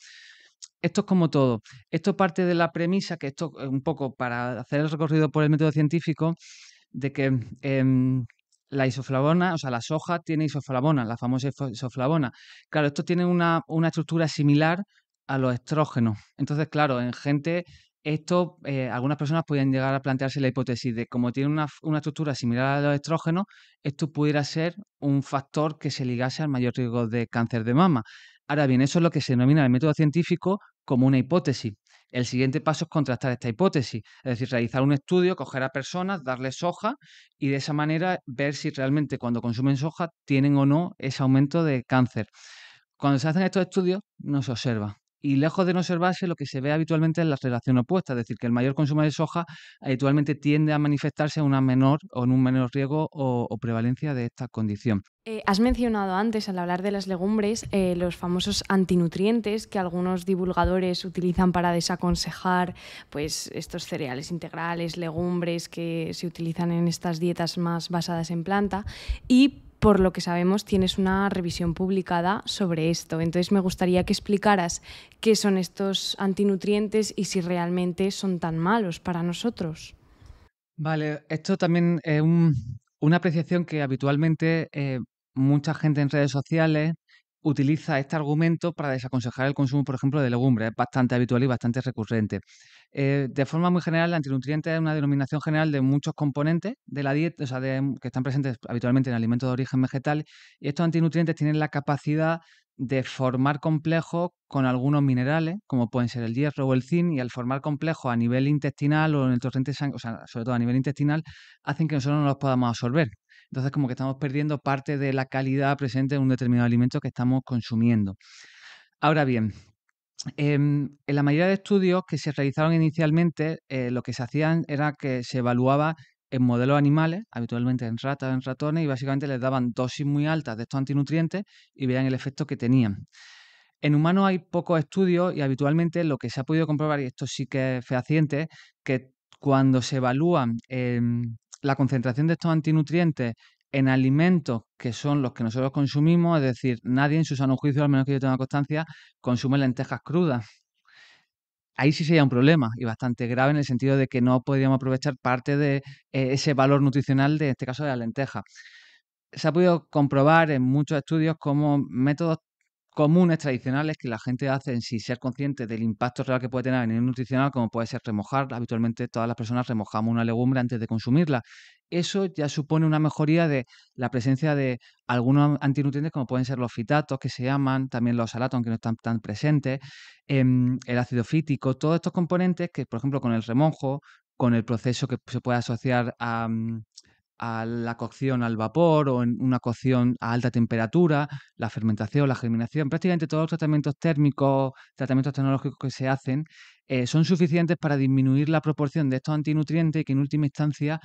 esto es como todo. Esto parte de la premisa, que esto es un poco para hacer el recorrido por el método científico, de que la isoflavona, o sea, la soja tiene isoflavona, la famosa isoflavona. Claro, esto tiene una estructura similar a los estrógenos. Entonces, claro, en gente, algunas personas podrían llegar a plantearse la hipótesis de como tiene una estructura similar a los estrógenos, esto pudiera ser un factor que se ligase al mayor riesgo de cáncer de mama. Ahora bien, eso es lo que se denomina en el método científico como una hipótesis. El siguiente paso es contrastar esta hipótesis, es decir, realizar un estudio, coger a personas, darles soja y de esa manera ver si realmente cuando consumen soja tienen o no ese aumento de cáncer. Cuando se hacen estos estudios no se observa. Y lejos de no observarse, lo que se ve habitualmente es la relación opuesta, es decir, que el mayor consumo de soja habitualmente tiende a manifestarse en una menor o en un menor riesgo o prevalencia de esta condición. Has mencionado antes, al hablar de las legumbres, los famosos antinutrientes que algunos divulgadores utilizan para desaconsejar pues, estos cereales integrales, legumbres que se utilizan en estas dietas más basadas en planta. Y por lo que sabemos, tienes una revisión publicada sobre esto. Entonces, me gustaría que explicaras qué son estos antinutrientes y si realmente son tan malos para nosotros. Vale, esto también es una apreciación que habitualmente mucha gente en redes sociales utiliza este argumento para desaconsejar el consumo, por ejemplo, de legumbres. Es bastante habitual y bastante recurrente. De forma muy general, el antinutriente es una denominación general de muchos componentes de la dieta, o sea, que están presentes habitualmente en alimentos de origen vegetal, y estos antinutrientes tienen la capacidad de formar complejos con algunos minerales, como pueden ser el hierro o el zinc, y al formar complejos a nivel intestinal o en el torrente sanguíneo, o sea, sobre todo a nivel intestinal, hacen que nosotros no los podamos absorber. Entonces, como que estamos perdiendo parte de la calidad presente en un determinado alimento que estamos consumiendo. Ahora bien, en la mayoría de estudios que se realizaron inicialmente, lo que se hacían era que se evaluaba en modelos animales, habitualmente en ratas, en ratones, y básicamente les daban dosis muy altas de estos antinutrientes y veían el efecto que tenían. En humanos hay pocos estudios y habitualmente lo que se ha podido comprobar, y esto sí que es fehaciente, que cuando se evalúan la concentración de estos antinutrientes en alimentos que son los que nosotros consumimos, es decir, nadie en su sano juicio, al menos que yo tenga constancia, consume lentejas crudas. Ahí sí sería un problema y bastante grave en el sentido de que no podríamos aprovechar parte de ese valor nutricional de este caso de la lenteja. Se ha podido comprobar en muchos estudios como métodos comunes, tradicionales, que la gente hace sin ser consciente del impacto real que puede tener a nivel nutricional, como puede ser remojar. Habitualmente todas las personas remojamos una legumbre antes de consumirla. Eso ya supone una mejoría de la presencia de algunos antinutrientes, como pueden ser los fitatos, que se llaman, también los salatos, aunque no están tan presentes, el ácido fítico, todos estos componentes que, por ejemplo, con el remojo, con el proceso que se puede asociar a la cocción al vapor o en una cocción a alta temperatura, la fermentación, la germinación, prácticamente todos los tratamientos térmicos, tratamientos tecnológicos que se hacen, son suficientes para disminuir la proporción de estos antinutrientes y que en última instancia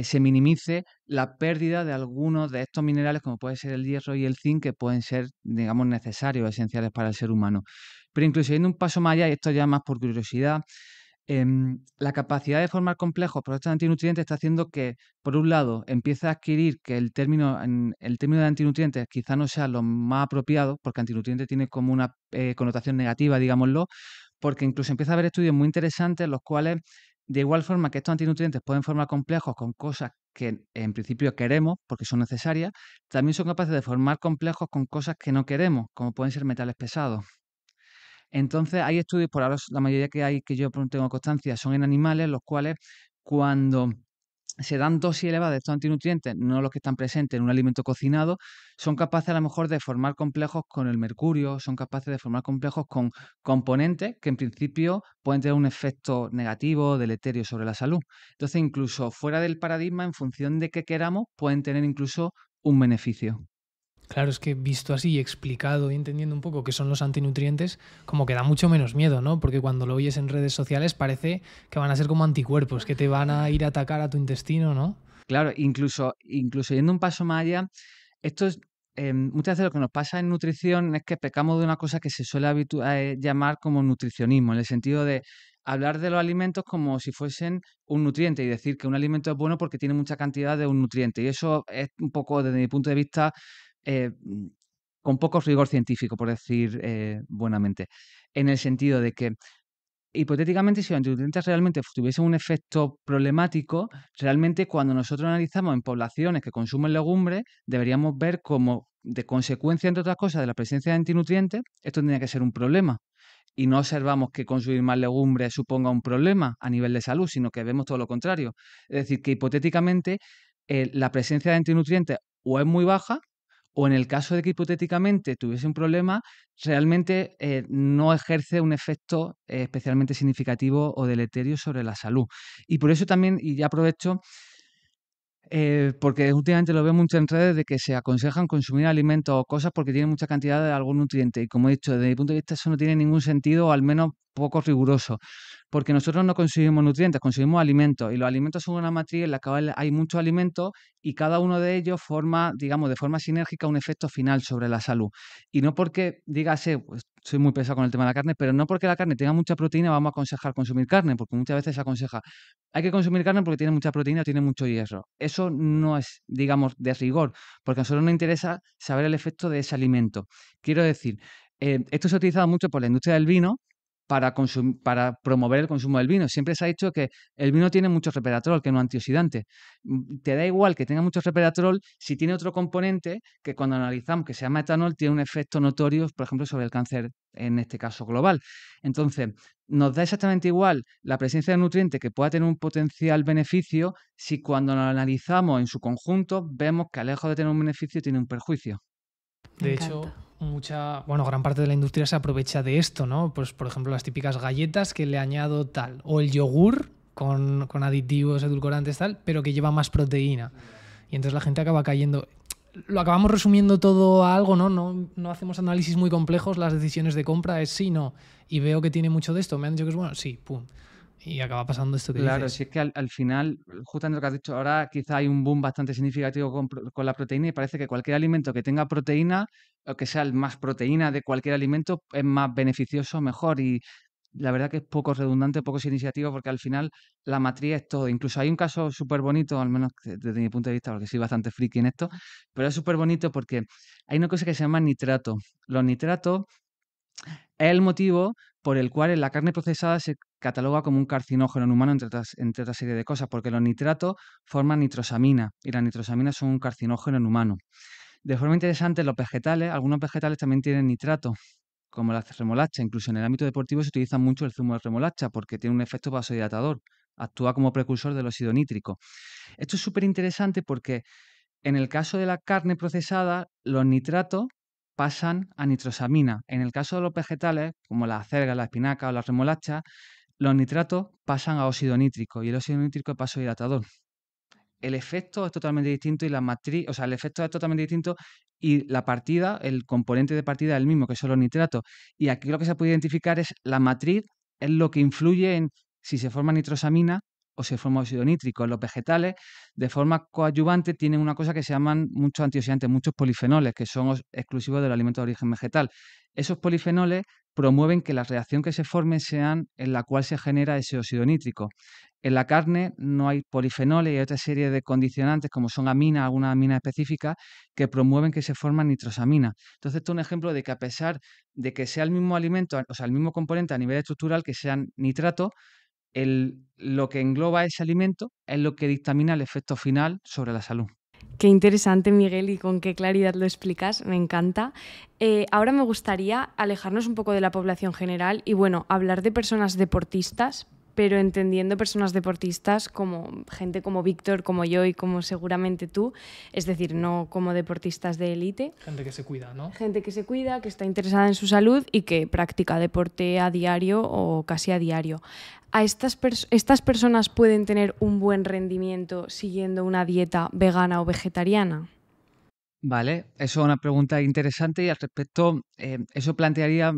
se minimice la pérdida de algunos de estos minerales, como puede ser el hierro y el zinc, que pueden ser, digamos, necesarios, esenciales para el ser humano. Pero incluso yendo un paso más allá, y esto ya más por curiosidad, la capacidad de formar complejos por estos antinutrientes está haciendo que, por un lado, empiece a adquirir que el término de antinutrientes quizá no sea lo más apropiado, porque antinutriente tiene como una connotación negativa, digámoslo, porque incluso empieza a haber estudios muy interesantes en los cuales, de igual forma que estos antinutrientes pueden formar complejos con cosas que en principio queremos porque son necesarias, también son capaces de formar complejos con cosas que no queremos, como pueden ser metales pesados. Entonces, hay estudios, por ahora la mayoría que hay, que yo tengo constancia, son en animales, los cuales cuando se dan dosis elevadas de estos antinutrientes, no los que están presentes en un alimento cocinado, son capaces a lo mejor de formar complejos con el mercurio, son capaces de formar complejos con componentes que en principio pueden tener un efecto negativo, deleterio sobre la salud. Entonces, incluso fuera del paradigma, en función de qué queramos, pueden tener incluso un beneficio. Claro, es que visto así y explicado y entendiendo un poco qué son los antinutrientes, como que da mucho menos miedo, ¿no? Porque cuando lo oyes en redes sociales parece que van a ser como anticuerpos, que te van a ir a atacar a tu intestino, ¿no? Claro, incluso yendo un paso más allá, esto es, muchas veces lo que nos pasa en nutrición es que pecamos de una cosa que se suele llamar como nutricionismo, en el sentido de hablar de los alimentos como si fuesen un nutriente y decir que un alimento es bueno porque tiene mucha cantidad de un nutriente. Y eso es un poco, desde mi punto de vista, eh, mm, con poco rigor científico, por decir buenamente, en el sentido de que hipotéticamente, si los antinutrientes realmente tuviesen un efecto problemático, realmente cuando nosotros analizamos en poblaciones que consumen legumbres, deberíamos ver como, de consecuencia, entre otras cosas, de la presencia de antinutrientes, esto tendría que ser un problema. Y no observamos que consumir más legumbres suponga un problema a nivel de salud, sino que vemos todo lo contrario. Es decir, que hipotéticamente la presencia de antinutrientes o es muy baja, o en el caso de que hipotéticamente tuviese un problema, realmente no ejerce un efecto especialmente significativo o deleterio sobre la salud. Y por eso también, y ya aprovecho, porque últimamente lo veo mucho en redes de que se aconsejan consumir alimentos o cosas porque tienen mucha cantidad de algún nutriente. Y como he dicho, desde mi punto de vista eso no tiene ningún sentido, o al menos poco riguroso, porque nosotros no consumimos nutrientes, consumimos alimentos, y los alimentos son una matriz en la cual hay muchos alimentos y cada uno de ellos forma, digamos, de forma sinérgica un efecto final sobre la salud. Y no porque, dígase, pues soy muy pesado con el tema de la carne, pero no porque la carne tenga mucha proteína vamos a aconsejar consumir carne, porque muchas veces se aconseja hay que consumir carne porque tiene mucha proteína o tiene mucho hierro. Eso no es, digamos, de rigor, porque a nosotros nos interesa saber el efecto de ese alimento. Quiero decir, esto se ha utilizado mucho por la industria del vino para promover el consumo del vino. Siempre se ha dicho que el vino tiene mucho resveratrol, que no es antioxidante. Te da igual que tenga mucho resveratrol si tiene otro componente que cuando analizamos, que se llama etanol, tiene un efecto notorio, por ejemplo, sobre el cáncer, en este caso global. Entonces, nos da exactamente igual la presencia de nutrientes que pueda tener un potencial beneficio si cuando lo analizamos en su conjunto vemos que lejos de tener un beneficio tiene un perjuicio. De hecho, gran parte de la industria se aprovecha de esto, ¿no? Pues, por ejemplo, las típicas galletas que le añado tal, o el yogur con aditivos, edulcorantes, tal, pero que lleva más proteína. Y entonces la gente acaba cayendo. Lo acabamos resumiendo todo a algo, ¿no? No hacemos análisis muy complejos, las decisiones de compra es sí, no. Y veo que tiene mucho de esto, me han dicho que es bueno, sí, pum. Y acaba pasando esto que Claro, dices. si es que al final, justamente lo que has dicho, ahora quizá hay un boom bastante significativo con la proteína y parece que cualquier alimento que tenga proteína, o que sea el más proteína de cualquier alimento, es más beneficioso, mejor. Y la verdad que es poco redundante, poco significativo, porque al final la matriz es todo. Incluso hay un caso súper bonito, al menos desde mi punto de vista, porque soy bastante friki en esto, pero es súper bonito porque hay una cosa que se llama nitrato. Los nitratos es el motivo por el cual en la carne procesada se cataloga como un carcinógeno en humano, entre otra serie de cosas, porque los nitratos forman nitrosamina y las nitrosaminas son un carcinógeno en humano. De forma interesante, los vegetales, algunos vegetales también tienen nitrato, como la remolacha. Incluso en el ámbito deportivo se utiliza mucho el zumo de remolacha porque tiene un efecto vasodilatador, actúa como precursor del óxido nítrico. Esto es súper interesante porque en el caso de la carne procesada, los nitratos pasan a nitrosamina. En el caso de los vegetales, como la acelga, la espinaca o la remolacha, los nitratos pasan a óxido nítrico y el óxido nítrico es vasodilatador. el efecto es totalmente distinto y la matriz, o sea, el efecto es totalmente distinto y la partida, el componente de partida es el mismo, que son los nitratos. Y aquí lo que se puede identificar es la matriz, es lo que influye en si se forma nitrosamina o se forma óxido nítrico. Los vegetales, de forma coadyuvante, tienen una cosa que se llaman muchos antioxidantes, muchos polifenoles, que son exclusivos del alimento de origen vegetal. Esos polifenoles promueven que la reacción que se forme sean en la cual se genera ese óxido nítrico. En la carne no hay polifenoles y hay otra serie de condicionantes, como son aminas, algunas aminas específicas, que promueven que se forman nitrosamina. Entonces, esto es un ejemplo de que a pesar de que sea el mismo alimento, o sea, el mismo componente a nivel estructural, que sean nitratos, lo que engloba ese alimento es lo que dictamina el efecto final sobre la salud. Qué interesante, Miguel, y con qué claridad lo explicas, me encanta. Ahora me gustaría alejarnos un poco de la población general y, bueno, hablar de personas deportistas, pero entendiendo personas deportistas como gente como Víctor, como yo y como seguramente tú, es decir, no como deportistas de élite. Gente que se cuida, ¿no? Gente que se cuida, que está interesada en su salud y que practica deporte a diario o casi a diario. ¿Estas personas pueden tener un buen rendimiento siguiendo una dieta vegana o vegetariana? Vale, eso es una pregunta interesante y al respecto, eso plantearía,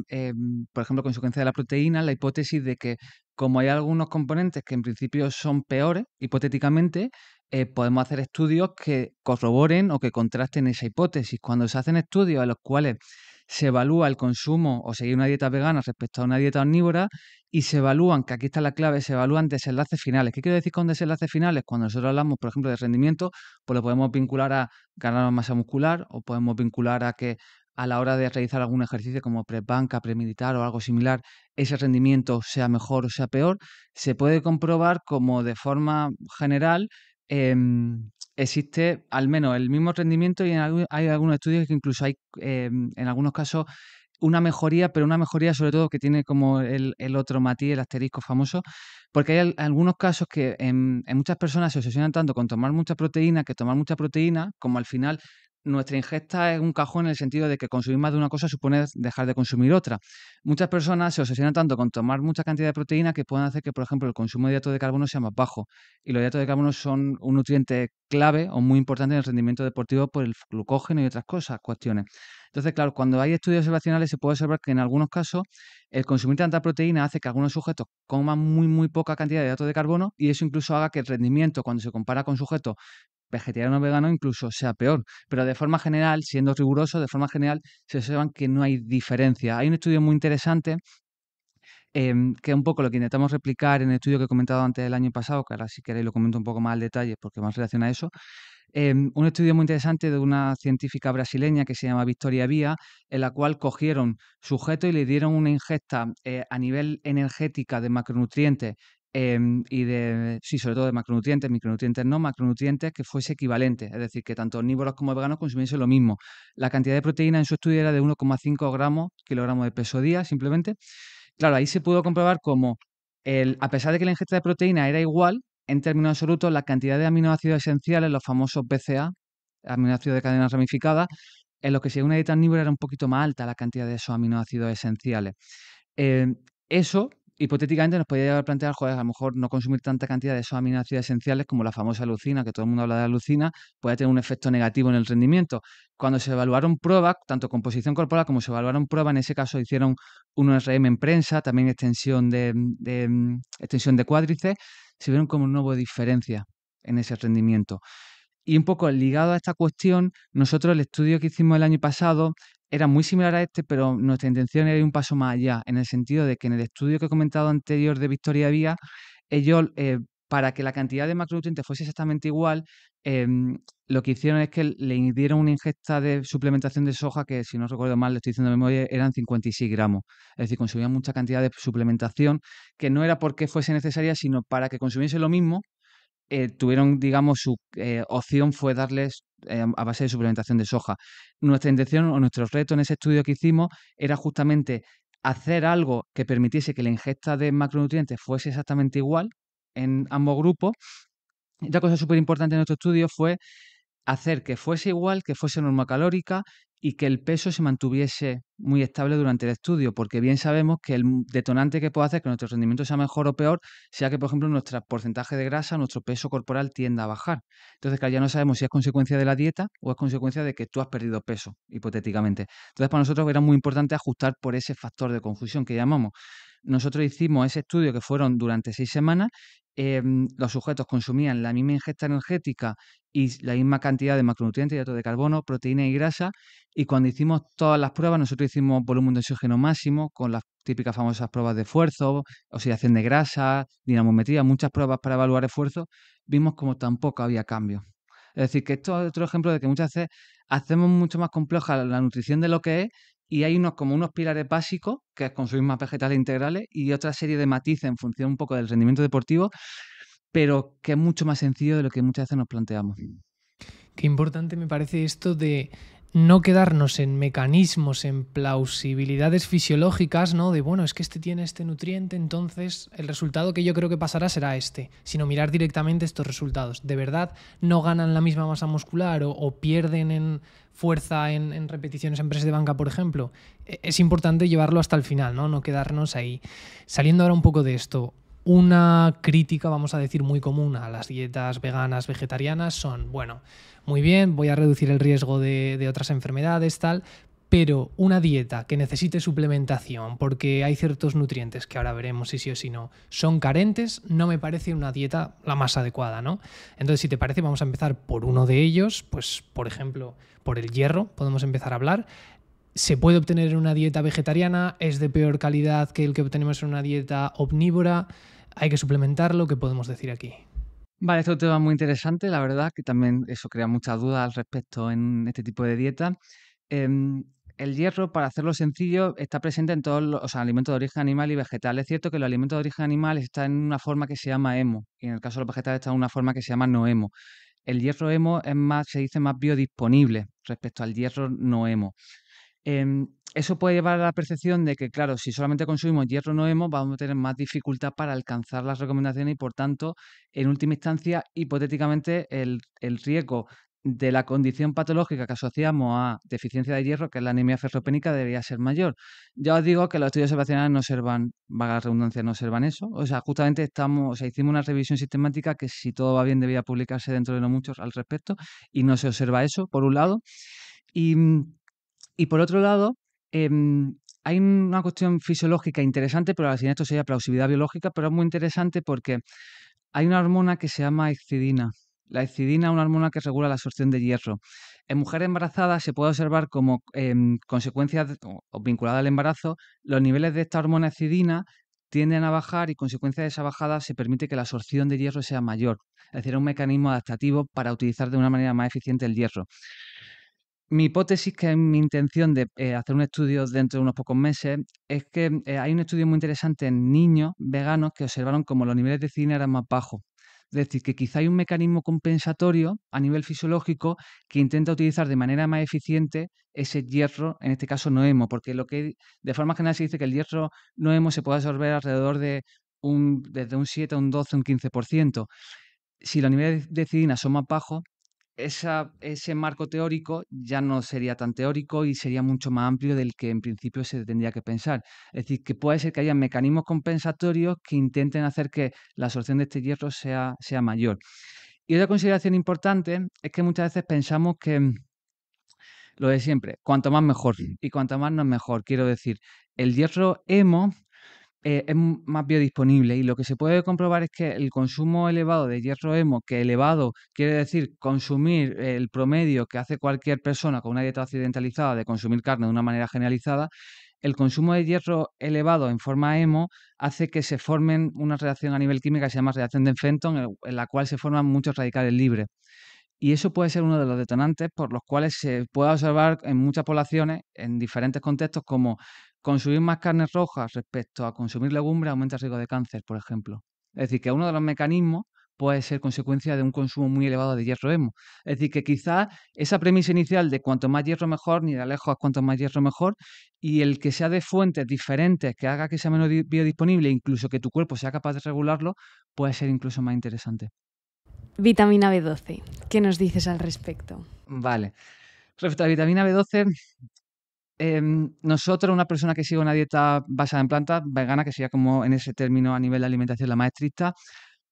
por ejemplo, consecuencia de la proteína, la hipótesis de que como hay algunos componentes que en principio son peores, hipotéticamente, podemos hacer estudios que corroboren o que contrasten esa hipótesis. Cuando se hacen estudios en los cuales se evalúa el consumo o seguir una dieta vegana respecto a una dieta omnívora y se evalúan, que aquí está la clave, se evalúan desenlaces finales. ¿Qué quiero decir con desenlaces finales? Cuando nosotros hablamos, por ejemplo, de rendimiento, pues lo podemos vincular a ganar masa muscular o podemos vincular a que a la hora de realizar algún ejercicio como press-banca, premilitar o algo similar, ese rendimiento sea mejor o sea peor. Se puede comprobar como de forma general existe al menos el mismo rendimiento y hay algunos estudios que incluso hay en algunos casos una mejoría, pero una mejoría sobre todo que tiene como el otro matiz, el asterisco famoso, porque hay algunos casos que en muchas personas se obsesionan tanto con tomar mucha proteína, que tomar mucha proteína, como al final nuestra ingesta es un cajón en el sentido de que consumir más de una cosa supone dejar de consumir otra. Muchas personas se obsesionan tanto con tomar mucha cantidad de proteína que pueden hacer que, por ejemplo, el consumo de hidratos de carbono sea más bajo. Y los hidratos de carbono son un nutriente clave o muy importante en el rendimiento deportivo por el glucógeno y otras cosas, cuestiones. Entonces, claro, cuando hay estudios observacionales se puede observar que en algunos casos el consumir tanta proteína hace que algunos sujetos coman muy poca cantidad de hidratos de carbono y eso incluso haga que el rendimiento cuando se compara con sujetos vegetarianos o veganos incluso sea peor. Pero de forma general, siendo riguroso, de forma general se observan que no hay diferencia. Hay un estudio muy interesante que es un poco lo que intentamos replicar en el estudio que he comentado antes del año pasado, que ahora si queréis lo comento un poco más al detalle porque más relaciona a eso. Un estudio muy interesante de una científica brasileña que se llama Victoria Vía, en la cual cogieron sujetos y le dieron una ingesta a nivel energética de macronutrientes y sí, sobre todo de macronutrientes, micronutrientes no, macronutrientes que fuese equivalente, es decir, que tanto omnívoros como veganos consumiesen lo mismo. La cantidad de proteína en su estudio era de 1,5 kilogramos de peso día, simplemente. Claro, ahí se pudo comprobar cómo, a pesar de que la ingesta de proteína era igual, en términos absolutos, la cantidad de aminoácidos esenciales, los famosos BCA, aminoácidos de cadena ramificada, en los que si una dieta omnívora era un poquito más alta la cantidad de esos aminoácidos esenciales. Eh, Eso, hipotéticamente, nos podría llevar a plantear, joder, a lo mejor no consumir tanta cantidad de esos aminoácidos esenciales como la famosa leucina, que todo el mundo habla de la leucina, puede tener un efecto negativo en el rendimiento. Cuando se evaluaron pruebas, tanto composición corporal como se evaluaron pruebas, en ese caso hicieron un ORM en prensa, también extensión de cuádriceps, se vieron como no hubo diferencia en ese rendimiento. Y un poco ligado a esta cuestión, nosotros el estudio que hicimos el año pasado era muy similar a este, pero nuestra intención era ir un paso más allá, en el sentido de que en el estudio que he comentado anterior de Victoria Vía, ellos, para que la cantidad de macronutrientes fuese exactamente igual, lo que hicieron es que le dieron una ingesta de suplementación de soja que, si no recuerdo mal, le estoy diciendo de memoria, eran 56 gramos. Es decir, consumían mucha cantidad de suplementación que no era porque fuese necesaria, sino para que consumiese lo mismo tuvieron, digamos, su opción fue darles a base de suplementación de soja. Nuestra intención o nuestro reto en ese estudio que hicimos era justamente hacer algo que permitiese que la ingesta de macronutrientes fuese exactamente igual en ambos grupos. Y otra cosa súper importante en nuestro estudio fue hacer que fuese igual, que fuese normocalórica y que el peso se mantuviese muy estable durante el estudio, porque bien sabemos que el detonante que puede hacer que nuestro rendimiento sea mejor o peor sea que, por ejemplo, nuestro porcentaje de grasa, nuestro peso corporal tienda a bajar. Entonces, claro, ya no sabemos si es consecuencia de la dieta o es consecuencia de que tú has perdido peso, hipotéticamente. Entonces, para nosotros era muy importante ajustar por ese factor de confusión que llamamos. Nosotros hicimos ese estudio que fueron durante 6 semanas. Los sujetos consumían la misma ingesta energética y la misma cantidad de macronutrientes, hidratos de carbono, proteína y grasa. Y cuando hicimos todas las pruebas, nosotros hicimos volumen de oxígeno máximo con las típicas famosas pruebas de esfuerzo, oxidación de grasa, dinamometría, muchas pruebas para evaluar esfuerzo. Vimos como tampoco había cambio. Es decir, que esto es otro ejemplo de que muchas veces hacemos mucho más compleja la nutrición de lo que es, y hay como unos pilares básicos, que es consumir más vegetales integrales, y otra serie de matices en función un poco del rendimiento deportivo, pero que es mucho más sencillo de lo que muchas veces nos planteamos. Qué importante me parece esto de no quedarnos en mecanismos, en plausibilidades fisiológicas, ¿no? De, bueno, es que este tiene este nutriente, entonces el resultado que yo creo que pasará será este, sino mirar directamente estos resultados. ¿De verdad no ganan la misma masa muscular o pierden en fuerza en repeticiones en press de banca, por ejemplo? Es importante llevarlo hasta el final, ¿no? No quedarnos ahí. Saliendo ahora un poco de esto, una crítica, vamos a decir, muy común a las dietas veganas, vegetarianas son, bueno, muy bien, voy a reducir el riesgo de otras enfermedades, tal, pero una dieta que necesite suplementación porque hay ciertos nutrientes que ahora veremos si sí o si no son carentes, no me parece una dieta la más adecuada, ¿no? Entonces, si te parece, vamos a empezar por uno de ellos, pues, por ejemplo, por el hierro, podemos empezar a hablar. ¿Se puede obtener en una dieta vegetariana? ¿Es de peor calidad que el que obtenemos en una dieta omnívora? ¿Hay que suplementarlo? ¿Qué podemos decir aquí? Vale, este es un tema muy interesante, la verdad, que también eso crea muchas dudas al respecto en este tipo de dieta. Em, el hierro, para hacerlo sencillo, está presente en todos los, o sea, alimentos de origen animal y vegetal. Es cierto que los alimentos de origen animal están en una forma que se llama hemo, y en el caso de los vegetales está en una forma que se llama no hemo. El hierro hemo es más, se dice más biodisponible respecto al hierro no hemo. Eso puede llevar a la percepción de que, claro, si solamente consumimos hierro no hemo, vamos a tener más dificultad para alcanzar las recomendaciones y, por tanto, en última instancia, hipotéticamente, el riesgo de la condición patológica que asociamos a deficiencia de hierro, que es la anemia ferropénica, debería ser mayor. Ya os digo que los estudios observacionales no observan, valga la redundancia, no observan eso. O sea, justamente hicimos una revisión sistemática que, si todo va bien, debía publicarse dentro de no muchos al respecto, y no se observa eso, por un lado. Y, y por otro lado, hay una cuestión fisiológica interesante, pero al final esto sería plausibilidad biológica, pero es muy interesante porque hay una hormona que se llama excidina. La excidina es una hormona que regula la absorción de hierro. En mujeres embarazadas se puede observar como consecuencia o vinculada al embarazo, los niveles de esta hormona excidina tienden a bajar, y consecuencia de esa bajada se permite que la absorción de hierro sea mayor. Es decir, es un mecanismo adaptativo para utilizar de una manera más eficiente el hierro. Mi hipótesis, que es mi intención de hacer un estudio dentro de unos pocos meses, es que hay un estudio muy interesante en niños veganos que observaron cómo los niveles de cidina eran más bajos. Es decir, que quizá hay un mecanismo compensatorio a nivel fisiológico que intenta utilizar de manera más eficiente ese hierro, en este caso no hemo, porque de forma general se dice que el hierro no hemo se puede absorber alrededor de desde un 7 a un 12, un 15%. Si los niveles de cidina son más bajos, ese marco teórico ya no sería tan teórico y sería mucho más amplio del que en principio se tendría que pensar. Es decir, que puede ser que haya mecanismos compensatorios que intenten hacer que la absorción de este hierro sea mayor. Y otra consideración importante es que muchas veces pensamos que lo de siempre, cuanto más mejor, y cuanto más no es mejor. Quiero decir, el hierro hemo es más biodisponible, y lo que se puede comprobar es que el consumo elevado de hierro hemo, que elevado quiere decir consumir el promedio que hace cualquier persona con una dieta occidentalizada de consumir carne de una manera generalizada, el consumo de hierro elevado en forma hemo hace que se formen una reacción a nivel química que se llama reacción de Fenton, en la cual se forman muchos radicales libres. Y eso puede ser uno de los detonantes por los cuales se puede observar en muchas poblaciones, en diferentes contextos, como consumir más carnes rojas respecto a consumir legumbres aumenta el riesgo de cáncer, por ejemplo. Es decir, que uno de los mecanismos puede ser consecuencia de un consumo muy elevado de hierro hemo. Es decir, que quizás esa premisa inicial de cuanto más hierro mejor, ni de lejos cuanto más hierro mejor, y el que sea de fuentes diferentes, que haga que sea menos biodisponible, incluso que tu cuerpo sea capaz de regularlo, puede ser incluso más interesante. Vitamina B12, ¿qué nos dices al respecto? Vale. Respecto a la vitamina B12, nosotros, una persona que sigue una dieta basada en plantas, vegana, que sería como en ese término a nivel de alimentación la más estricta,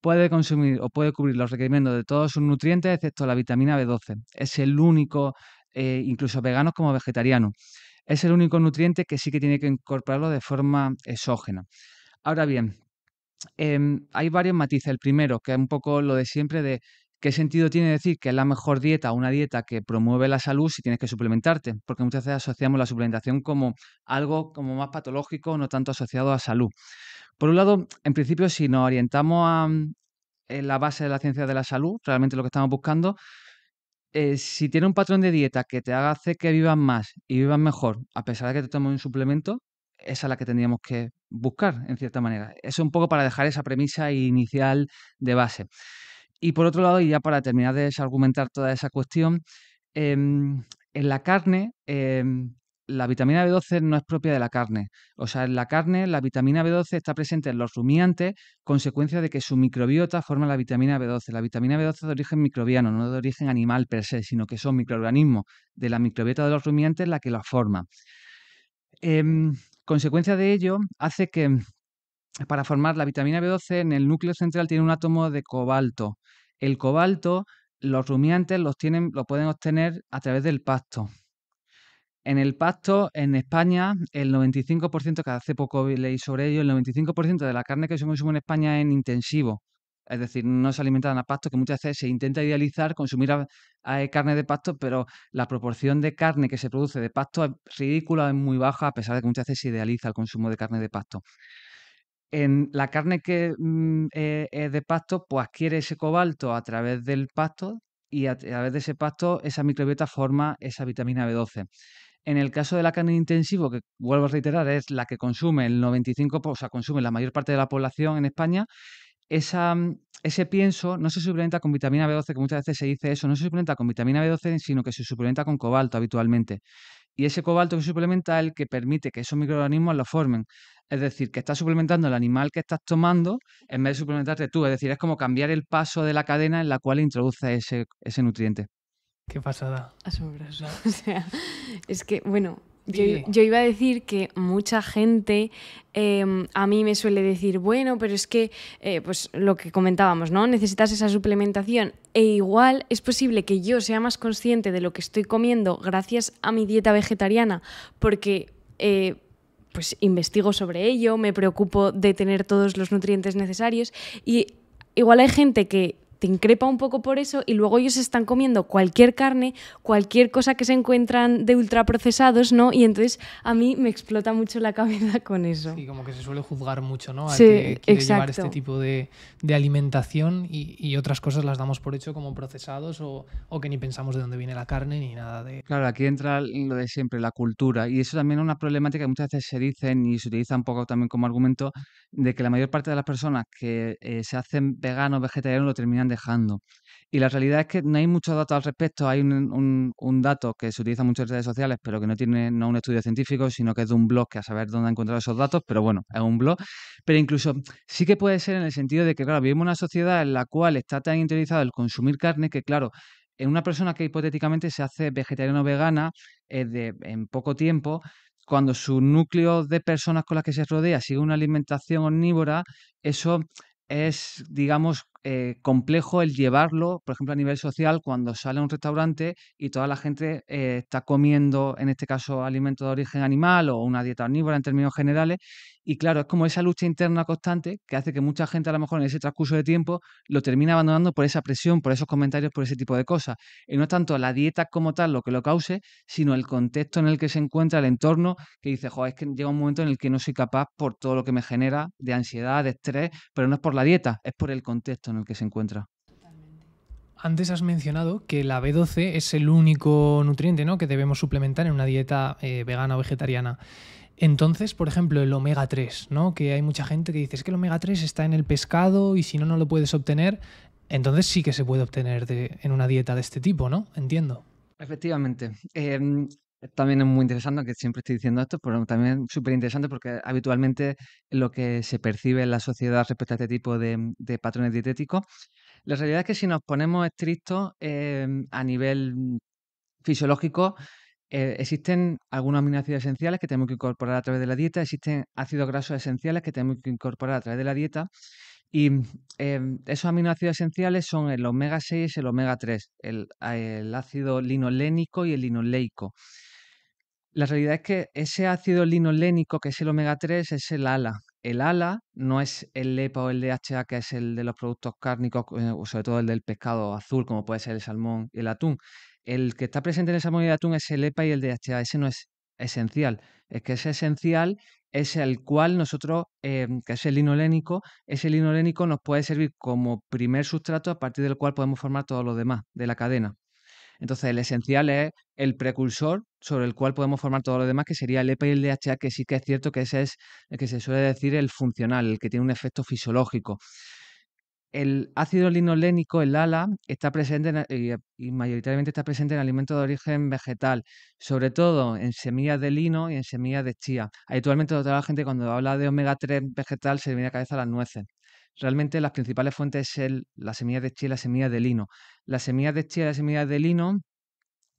puede consumir o puede cubrir los requerimientos de todos sus nutrientes, excepto la vitamina B12. Es el único, incluso veganos como vegetarianos, es el único nutriente que sí que tiene que incorporarlo de forma exógena. Ahora bien, hay varios matices. El primero, que es un poco lo de siempre, de qué sentido tiene decir que es la mejor dieta, una dieta que promueve la salud si tienes que suplementarte, porque muchas veces asociamos la suplementación como algo como más patológico, no tanto asociado a salud. Por un lado, en principio, si nos orientamos en la base de la ciencia de la salud, realmente lo que estamos buscando, si tiene un patrón de dieta que te haga hacer que vivas más y vivas mejor, a pesar de que te tomes un suplemento, esa es la que tendríamos que buscar, en cierta manera. Eso un poco para dejar esa premisa inicial de base. Y por otro lado, y ya para terminar de desargumentar toda esa cuestión, en la carne, la vitamina B12 no es propia de la carne. O sea, en la carne, la vitamina B12 está presente en los rumiantes, consecuencia de que su microbiota forma la vitamina B12. La vitamina B12 es de origen microbiano, no de origen animal per se, sino que son microorganismos de la microbiota de los rumiantes la que la forma. Consecuencia de ello hace que para formar la vitamina B12 en el núcleo central tiene un átomo de cobalto. El cobalto, los rumiantes lo pueden obtener a través del pasto. En el pasto, en España, el 95%, que hace poco leí sobre ello, el 95% de la carne que se consume en España es en intensivo. Es decir, no se alimentan a pasto, que muchas veces se intenta idealizar consumir carne de pasto, pero la proporción de carne que se produce de pasto es ridícula, es muy baja, a pesar de que muchas veces se idealiza el consumo de carne de pasto. En la carne que es de pasto, pues adquiere ese cobalto a través del pasto y a través de ese pasto esa microbiota forma esa vitamina B12. En el caso de la carne intensivo, que vuelvo a reiterar, es la que consume el 95%, o sea, consume la mayor parte de la población en España, ese pienso no se suplementa con vitamina B12, que muchas veces se dice eso, no se suplementa con vitamina B12, sino que se suplementa con cobalto habitualmente. Y ese cobalto que suplementa es el que permite que esos microorganismos lo formen. Es decir, que estás suplementando el animal que estás tomando en vez de suplementarte tú. Es decir, es como cambiar el paso de la cadena en la cual introduces ese nutriente. Qué pasada. Asombroso. O sea, es que, bueno, Sí. yo iba a decir que mucha gente a mí me suele decir, bueno, pero es que, pues lo que comentábamos, ¿no? Necesitas esa suplementación. E igual es posible que yo sea más consciente de lo que estoy comiendo gracias a mi dieta vegetariana, porque pues investigo sobre ello, me preocupo de tener todos los nutrientes necesarios y igual hay gente que te increpa un poco por eso y luego ellos están comiendo cualquier carne, cualquier cosa que se encuentran de ultraprocesados, ¿no? Y entonces a mí me explota mucho la cabeza con eso. Sí, como que se suele juzgar mucho, ¿no? Al Sí, que quiere llevar exacto. este tipo de alimentación y otras cosas las damos por hecho como procesados o que ni pensamos de dónde viene la carne ni nada de... Claro, aquí entra lo de siempre, la cultura. Y eso también es una problemática que muchas veces se dicen y se utiliza un poco también como argumento de que la mayor parte de las personas que se hacen veganos, vegetarianos, lo terminan dejando. Y la realidad es que no hay muchos datos al respecto. Hay un dato que se utiliza mucho en redes sociales, pero que no tiene no un estudio científico, sino que es de un blog que a saber dónde ha encontrado esos datos. Pero bueno, es un blog. Pero incluso sí que puede ser en el sentido de que, claro, vivimos una sociedad en la cual está tan interiorizado el consumir carne que, claro, en una persona que hipotéticamente se hace vegetariano o vegana en poco tiempo, cuando su núcleo de personas con las que se rodea sigue una alimentación omnívora, eso es, digamos, complejo el llevarlo, por ejemplo, a nivel social, cuando sale a un restaurante y toda la gente está comiendo, en este caso, alimentos de origen animal o una dieta omnívora en términos generales. Y claro, es como esa lucha interna constante que hace que mucha gente a lo mejor en ese transcurso de tiempo lo termina abandonando por esa presión, por esos comentarios, por ese tipo de cosas. Y no es tanto la dieta como tal lo que lo cause, sino el contexto en el que se encuentra, el entorno, que dice, joder, es que llega un momento en el que no soy capaz por todo lo que me genera de ansiedad, de estrés, pero no es por la dieta, es por el contexto en el que se encuentra. Antes has mencionado que la B12 es el único nutriente, ¿no?, que debemos suplementar en una dieta vegana o vegetariana. Entonces, por ejemplo, el omega 3, ¿no?, que hay mucha gente que dice es que el omega 3 está en el pescado y si no, no lo puedes obtener. Entonces sí que se puede obtener en una dieta de este tipo, ¿no? Entiendo. Efectivamente. También es muy interesante, que siempre estoy diciendo esto, pero también súper interesante porque habitualmente lo que se percibe en la sociedad respecto a este tipo de patrones dietéticos, la realidad es que si nos ponemos estrictos a nivel fisiológicos, existen algunos aminoácidos esenciales que tenemos que incorporar a través de la dieta, existen ácidos grasos esenciales que tenemos que incorporar a través de la dieta y esos aminoácidos esenciales son el omega 6 y el omega 3, el ácido linolénico y el linoleico. La realidad es que ese ácido linolénico, que es el omega 3, es el ALA. El ALA no es el EPA o el DHA, que es el de los productos cárnicos, o sobre todo el del pescado azul, como puede ser el salmón y el atún. El que está presente en el salmón y el atún es el EPA y el DHA. Ese no es esencial. Es que ese esencial es el cual nosotros, que es el linolénico, ese linolénico nos puede servir como primer sustrato a partir del cual podemos formar todo lo demás de la cadena. Entonces, el esencial es el precursor sobre el cual podemos formar todo lo demás, que sería el EPA y el DHA, que sí que es cierto que ese es el que se suele decir el funcional, el que tiene un efecto fisiológico. El ácido linolénico, el ALA, está presente y mayoritariamente está presente en alimentos de origen vegetal, sobre todo en semillas de lino y en semillas de chía. Habitualmente toda la gente cuando habla de omega 3 vegetal se le viene a la cabeza las nueces. Realmente las principales fuentes son las semillas de chía y las semillas de lino. Las semillas de chía y las semillas de lino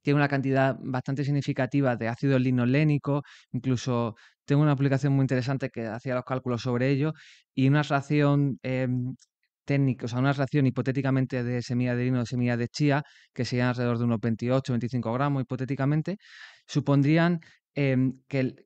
tienen una cantidad bastante significativa de ácido linolénico, incluso tengo una aplicación muy interesante que hacía los cálculos sobre ello, y una ración técnica, o sea, una ración hipotéticamente de semilla de lino o de semilla de chía, que serían alrededor de unos 28, 25 gramos hipotéticamente, supondrían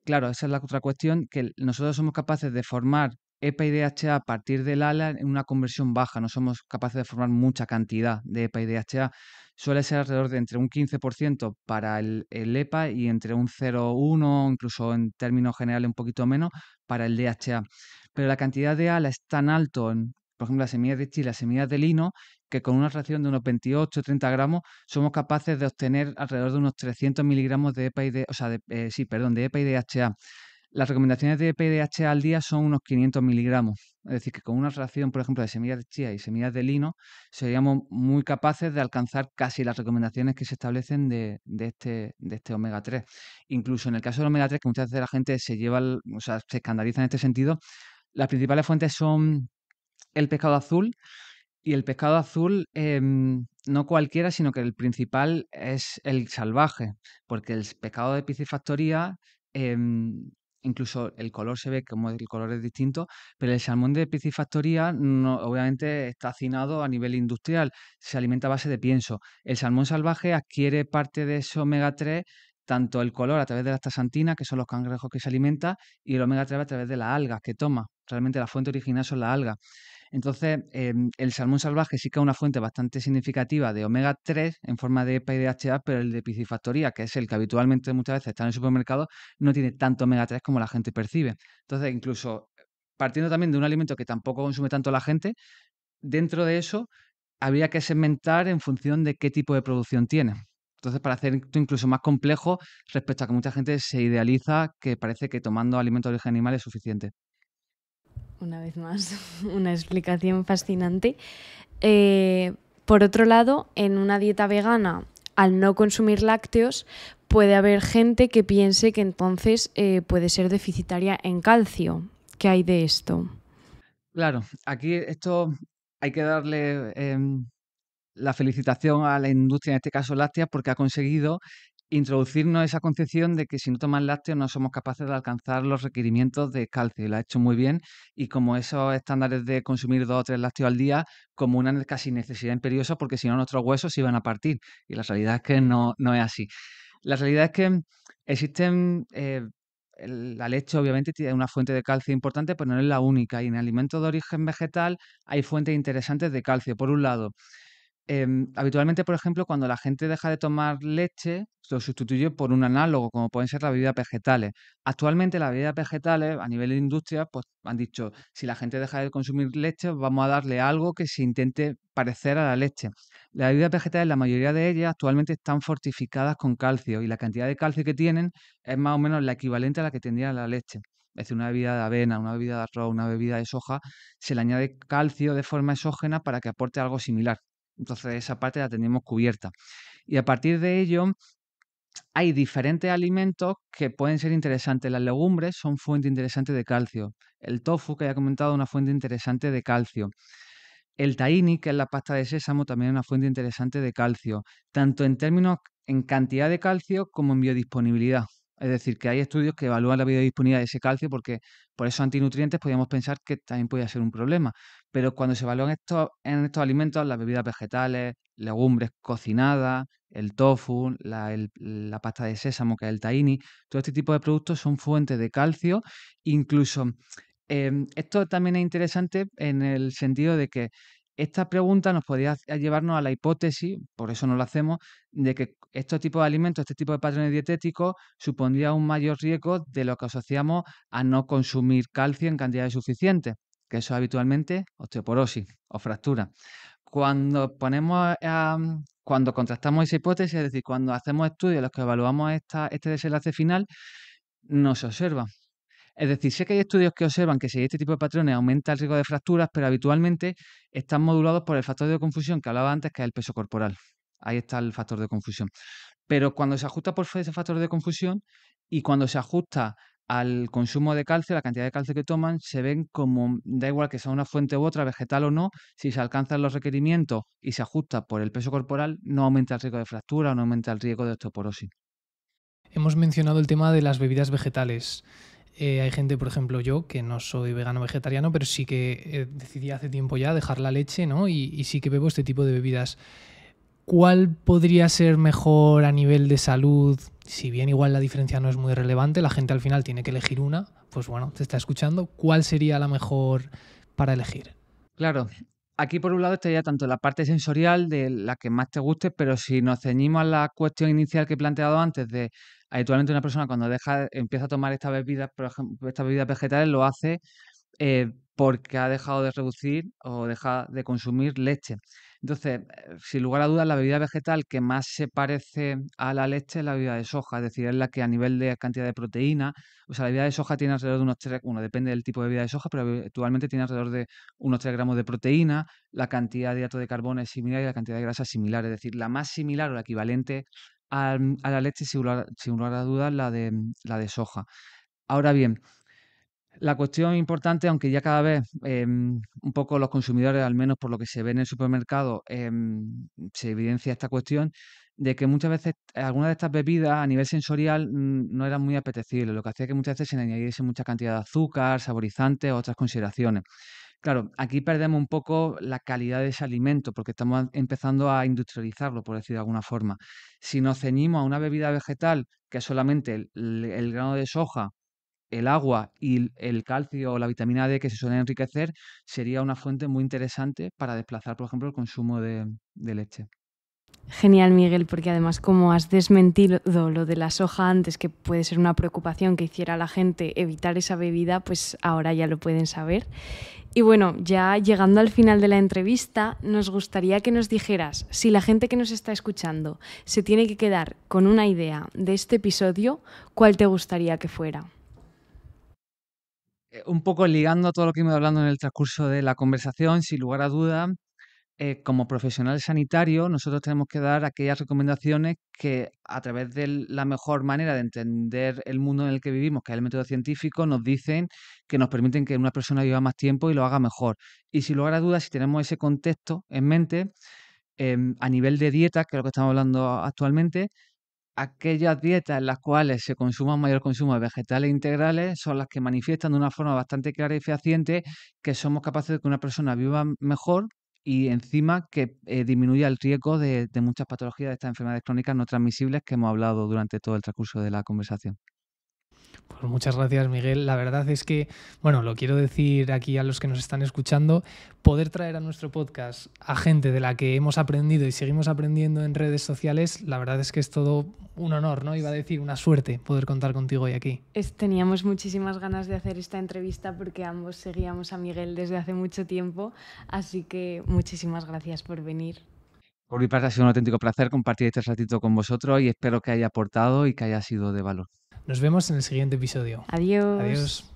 claro, esa es la otra cuestión, que nosotros somos capaces de formar EPA y DHA a partir del ALA en una conversión baja, no somos capaces de formar mucha cantidad de EPA y DHA, suele ser alrededor de entre un 15% para el EPA y entre un 0,1, incluso en términos generales un poquito menos, para el DHA. Pero la cantidad de ALA es tan alto en, por ejemplo, las semillas de chile, las semillas de lino, que con una ración de unos 28 o 30 gramos somos capaces de obtener alrededor de unos 300 miligramos de EPA y de, o sea, de EPA y DHA. Las recomendaciones de EPA y DHA al día son unos 500 miligramos. Es decir, que con una ración, por ejemplo, de semillas de chía y semillas de lino, seríamos muy capaces de alcanzar casi las recomendaciones que se establecen de este omega 3. Incluso en el caso del omega 3, que muchas veces la gente o sea, se escandaliza en este sentido, las principales fuentes son el pescado azul, y el pescado azul, no cualquiera, sino que el principal es el salvaje, porque el pescado de piscifactoría, incluso el color se ve como el color es distinto, pero el salmón de piscifactoría no, obviamente está hacinado a nivel industrial, se alimenta a base de pienso. El salmón salvaje adquiere parte de ese omega 3, tanto el color a través de la astaxantina, que son los cangrejos que se alimenta, y el omega 3 a través de las algas que toma. Realmente la fuente original son las algas. Entonces, el salmón salvaje sí que es una fuente bastante significativa de omega 3 en forma de EPA y DHA, pero el de piscifactoría, que es el que habitualmente muchas veces está en el supermercado, no tiene tanto omega 3 como la gente percibe. Entonces, incluso partiendo también de un alimento que tampoco consume tanto la gente, dentro de eso habría que segmentar en función de qué tipo de producción tiene. Entonces, para hacer esto incluso más complejo respecto a que mucha gente se idealiza que parece que tomando alimentos de origen animal es suficiente. Una vez más, una explicación fascinante. Por otro lado, en una dieta vegana, al no consumir lácteos, puede haber gente que piense que entonces puede ser deficitaria en calcio. ¿Qué hay de esto? Claro, aquí esto hay que darle la felicitación a la industria, en este caso láctea, porque ha conseguido introducirnos esa concepción de que si no tomas lácteos no somos capaces de alcanzar los requerimientos de calcio. Y lo ha hecho muy bien. Y como esos estándares de consumir 2 o 3 lácteos al día, como una casi necesidad imperiosa, porque si no nuestros huesos se iban a partir. Y la realidad es que no es así. La realidad es que existen, la leche obviamente tiene una fuente de calcio importante, pero no es la única. Y en alimentos de origen vegetal hay fuentes interesantes de calcio. Por un lado, habitualmente, por ejemplo, cuando la gente deja de tomar leche, lo sustituye por un análogo, como pueden ser las bebidas vegetales. Actualmente las bebidas vegetales, a nivel de industria, pues han dicho, si la gente deja de consumir leche, vamos a darle algo que se intente parecer a la leche. Las bebidas vegetales, la mayoría de ellas actualmente están fortificadas con calcio y la cantidad de calcio que tienen es más o menos la equivalente a la que tendría la leche. Es decir, una bebida de avena, una bebida de arroz, una bebida de soja, se le añade calcio de forma exógena para que aporte algo similar. Entonces esa parte la tenemos cubierta. Y a partir de ello hay diferentes alimentos que pueden ser interesantes. Las legumbres son fuente interesante de calcio. El tofu, que ya he comentado, es una fuente interesante de calcio. El tahini, que es la pasta de sésamo, también es una fuente interesante de calcio. Tanto en términos en cantidad de calcio como en biodisponibilidad. Es decir, que hay estudios que evalúan la biodisponibilidad de ese calcio porque por esos antinutrientes podríamos pensar que también podía ser un problema. Pero cuando se evalúan en estos alimentos, las bebidas vegetales, legumbres cocinadas, el tofu, la pasta de sésamo, que es el tahini, todo este tipo de productos son fuentes de calcio. Incluso esto también es interesante en el sentido de que esta pregunta nos podría llevarnos a la hipótesis, por eso no lo hacemos, de que estos tipos de alimentos, este tipo de patrones dietéticos, supondría un mayor riesgo de lo que asociamos a no consumir calcio en cantidades suficientes, que eso es habitualmente osteoporosis o fractura. Cuando contrastamos esa hipótesis, es decir, cuando hacemos estudios en los que evaluamos este desenlace final, no se observa. Es decir, sé que hay estudios que observan que si hay este tipo de patrones aumenta el riesgo de fracturas, pero habitualmente están modulados por el factor de confusión que hablaba antes, que es el peso corporal. Ahí está el factor de confusión. Pero cuando se ajusta por ese factor de confusión y cuando se ajusta al consumo de calcio, la cantidad de calcio que toman, se ven como, da igual que sea una fuente u otra, vegetal o no, si se alcanzan los requerimientos y se ajusta por el peso corporal, no aumenta el riesgo de fractura o no aumenta el riesgo de osteoporosis. Hemos mencionado el tema de las bebidas vegetales. Hay gente, por ejemplo, yo, que no soy vegano vegetariano, pero sí que decidí hace tiempo ya dejar la leche, ¿no? Y sí que bebo este tipo de bebidas. ¿Cuál podría ser mejor a nivel de salud? Si bien igual la diferencia no es muy relevante, la gente al final tiene que elegir una, pues bueno, te está escuchando. ¿Cuál sería la mejor para elegir? Claro, aquí por un lado estaría tanto la parte sensorial de la que más te guste, pero si nos ceñimos a la cuestión inicial que he planteado antes de habitualmente una persona cuando empieza a tomar estas bebidas, por ejemplo, estas bebidas vegetales, lo hace porque ha dejado de reducir o deja de consumir leche. Entonces, sin lugar a dudas, la bebida vegetal que más se parece a la leche es la bebida de soja, es decir, es la que a nivel de cantidad de proteína, o sea, la bebida de soja tiene alrededor de unos 3, bueno, depende del tipo de bebida de soja, pero actualmente tiene alrededor de unos 3 gramos de proteína, la cantidad de hidratos de carbono es similar y la cantidad de grasa es similar, es decir, la más similar o la equivalente a la leche, sin lugar a dudas, la de soja. Ahora bien, la cuestión importante, aunque ya cada vez un poco los consumidores, al menos por lo que se ve en el supermercado, se evidencia esta cuestión de que muchas veces algunas de estas bebidas a nivel sensorial no eran muy apetecibles, lo que hacía que muchas veces se le añadiese mucha cantidad de azúcar, saborizantes o otras consideraciones. Claro, aquí perdemos un poco la calidad de ese alimento porque estamos empezando a industrializarlo, por decir de alguna forma. Si nos ceñimos a una bebida vegetal que es solamente el grano de soja, el agua y el calcio o la vitamina D que se suelen enriquecer, sería una fuente muy interesante para desplazar, por ejemplo, el consumo de leche. Genial, Miguel, porque además como has desmentido lo de la soja antes, que puede ser una preocupación que hiciera a la gente evitar esa bebida, pues ahora ya lo pueden saber. Y bueno, ya llegando al final de la entrevista, nos gustaría que nos dijeras si la gente que nos está escuchando se tiene que quedar con una idea de este episodio, ¿cuál te gustaría que fuera? Un poco ligando todo lo que hemos ido hablando en el transcurso de la conversación, sin lugar a dudas, como profesional sanitario, nosotros tenemos que dar aquellas recomendaciones que a través de la mejor manera de entender el mundo en el que vivimos, que es el método científico, nos dicen que nos permiten que una persona viva más tiempo y lo haga mejor. Y sin lugar a dudas, si tenemos ese contexto en mente, a nivel de dieta, que es lo que estamos hablando actualmente, aquellas dietas en las cuales se consuma un mayor consumo de vegetales integrales son las que manifiestan de una forma bastante clara y fehaciente que somos capaces de que una persona viva mejor y encima que disminuya el riesgo de muchas patologías de estas enfermedades crónicas no transmisibles que hemos hablado durante todo el transcurso de la conversación. Pues muchas gracias, Miguel. La verdad es que, bueno, lo quiero decir aquí a los que nos están escuchando, poder traer a nuestro podcast a gente de la que hemos aprendido y seguimos aprendiendo en redes sociales, la verdad es que es todo un honor, ¿no? Iba a decir una suerte poder contar contigo hoy aquí. Teníamos muchísimas ganas de hacer esta entrevista porque ambos seguíamos a Miguel desde hace mucho tiempo, así que muchísimas gracias por venir. Por mi parte ha sido un auténtico placer compartir este ratito con vosotros y espero que haya aportado y que haya sido de valor. Nos vemos en el siguiente episodio. Adiós. Adiós.